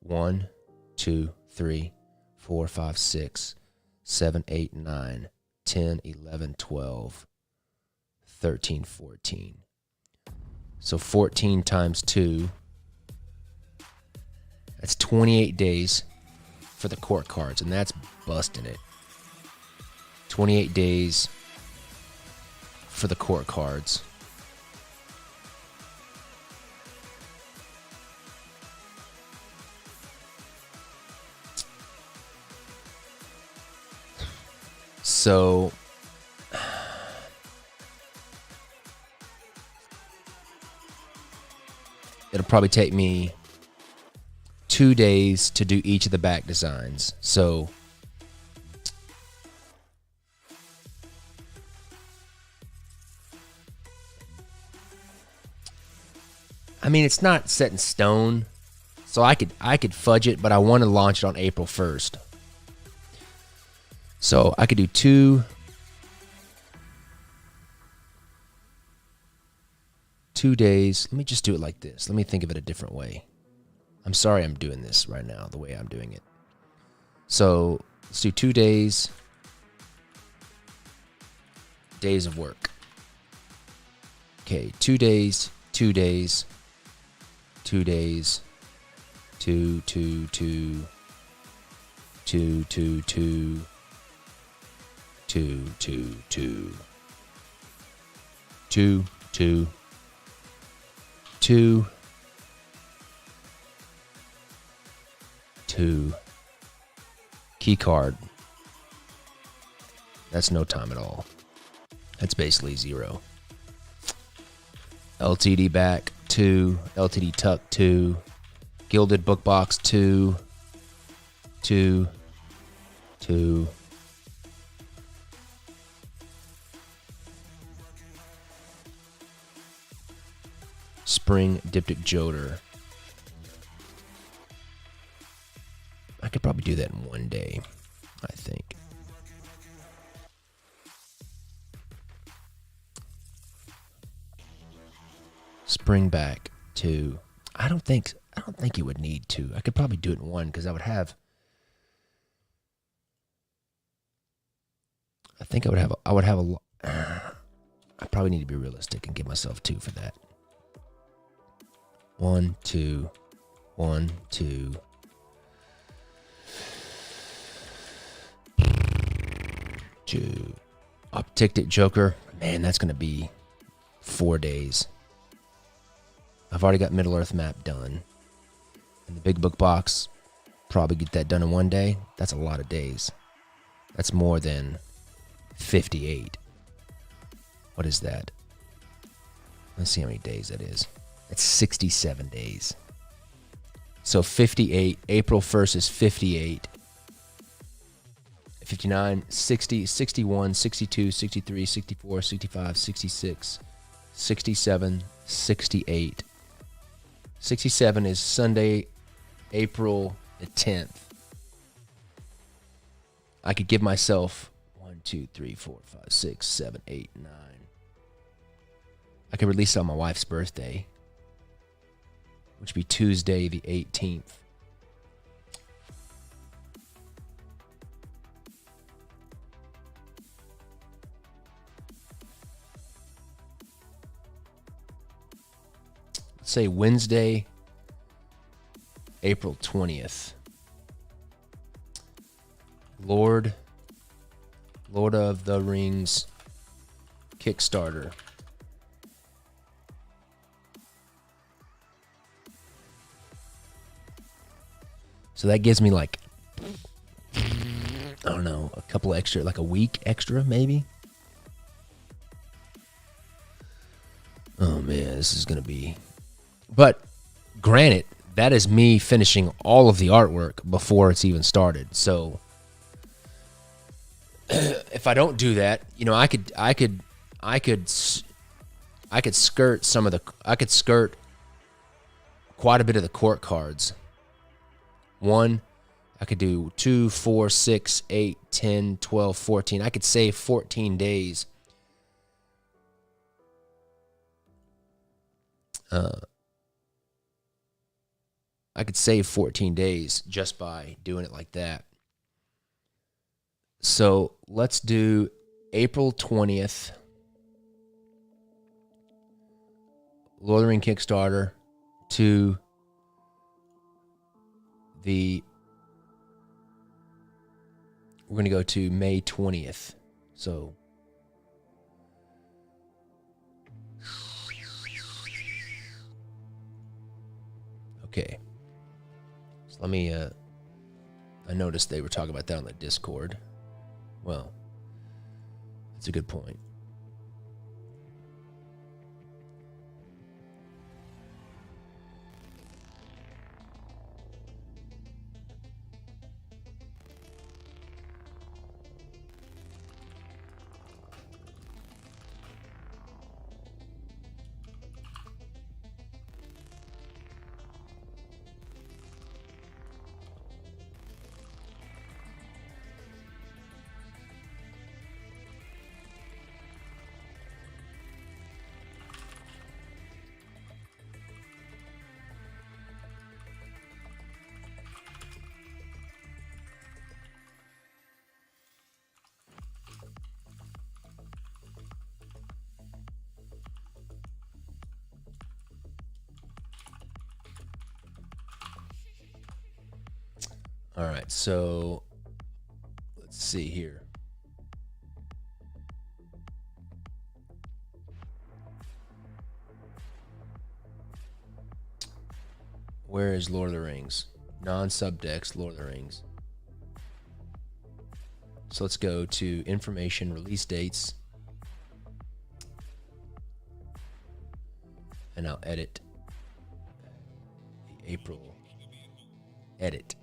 1, 2, 3, 4, 5, 6, 7, 8, 9, 10, 11, 12, 13, 14. So 14 times 2, that's 28 days for the court cards, and that's busting it. 28 days for the court cards. So it'll probably take me 2 days to do each of the back designs. So I mean, it's not set in stone, so I could fudge it, but I want to launch it on April 1st. So I could do 2 days. Let me just do it like this. Let me think of it a different way. I'm sorry I'm doing this right now, the way I'm doing it. So let's do 2 days. Days of work. Okay, 2 days, 2 days, 2 days, 2, 2, 2, 2, 2, 2, 2, 2, 2, 2, 2, 2, 2. Key card. That's no time at all. That's basically 0. LTD back, 2, LTD Tuck 2, Gilded Book Box 2, 2, 2, Spring Diptych Joder. I could probably do that in one day, I think. Spring back 2. I don't think you would need 2. I could probably do it in one because I would have. I think I would have a. I probably need to be realistic and give myself 2 for that. 1, 2, 1, 2. 2. Optic Joker. Man, that's gonna be 4 days. I've already got Middle Earth map done. And the big book box, probably get that done in one day. That's a lot of days. That's more than 58. What is that? Let's see how many days that is. That's 67 days. So 58. April 1st is 58. 59, 60, 61, 62, 63, 64, 65, 66, 67, 68. 67 is Sunday, April the 10th. I could give myself 1, 2, 3, 4, 5, 6, 7, 8, 9. I could release it on my wife's birthday, which would be Tuesday the 18th. Let's say Wednesday, April 20th. Lord of the Rings Kickstarter. So that gives me like, I don't know, a couple extra, like a week extra maybe. Oh man, this is going to be... But granted, that is me finishing all of the artwork before it's even started. So if I don't do that, you know, I could skirt some of the, I could skirt quite a bit of the court cards. One, I could do 2, 4, 6, 8, 10, 12, 14. I could save 14 days. I could save 14 days just by doing it like that. So let's do April 20th. Lord of the Ring Kickstarter to we're going to go to May 20th. So okay. So let me I noticed they were talking about that on the Discord. Well, that's a good point. All right, so let's see here. Where is Lord of the Rings? Non-subdex Lord of the Rings. So let's go to information, release dates. And I'll edit April. Edit.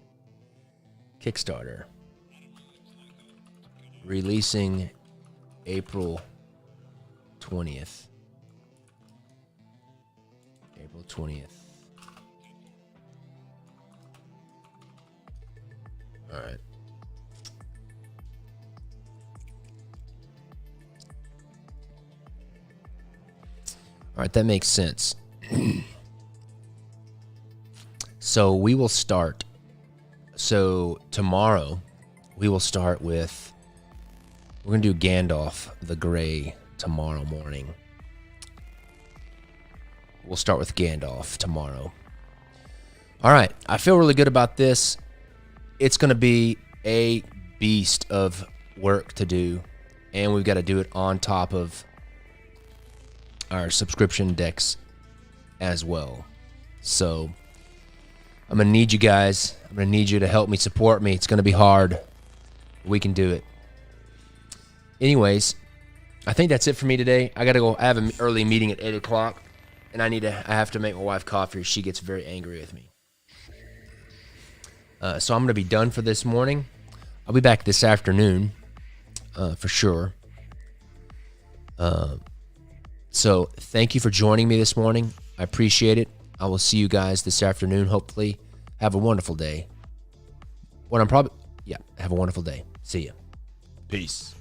Kickstarter. Releasing April 20th. April 20th. All right. All right, that makes sense. So we will start. So tomorrow we will start with, we're going to do Gandalf the Grey tomorrow morning. We'll start with Gandalf tomorrow. All right, I feel really good about this. It's going to be a beast of work to do, and we've got to do it on top of our subscription decks as well. So I'm going to need you guys. I'm going to need you to help me, support me. It's going to be hard. We can do it. Anyways, I think that's it for me today. I got to go. I have an early meeting at 8 o'clock, and I have to make my wife coffee. She gets very angry with me. So I'm going to be done for this morning. I'll be back this afternoon for sure. So thank you for joining me this morning. I appreciate it. I will see you guys this afternoon, hopefully. Have a wonderful day. Have a wonderful day. See ya. Peace.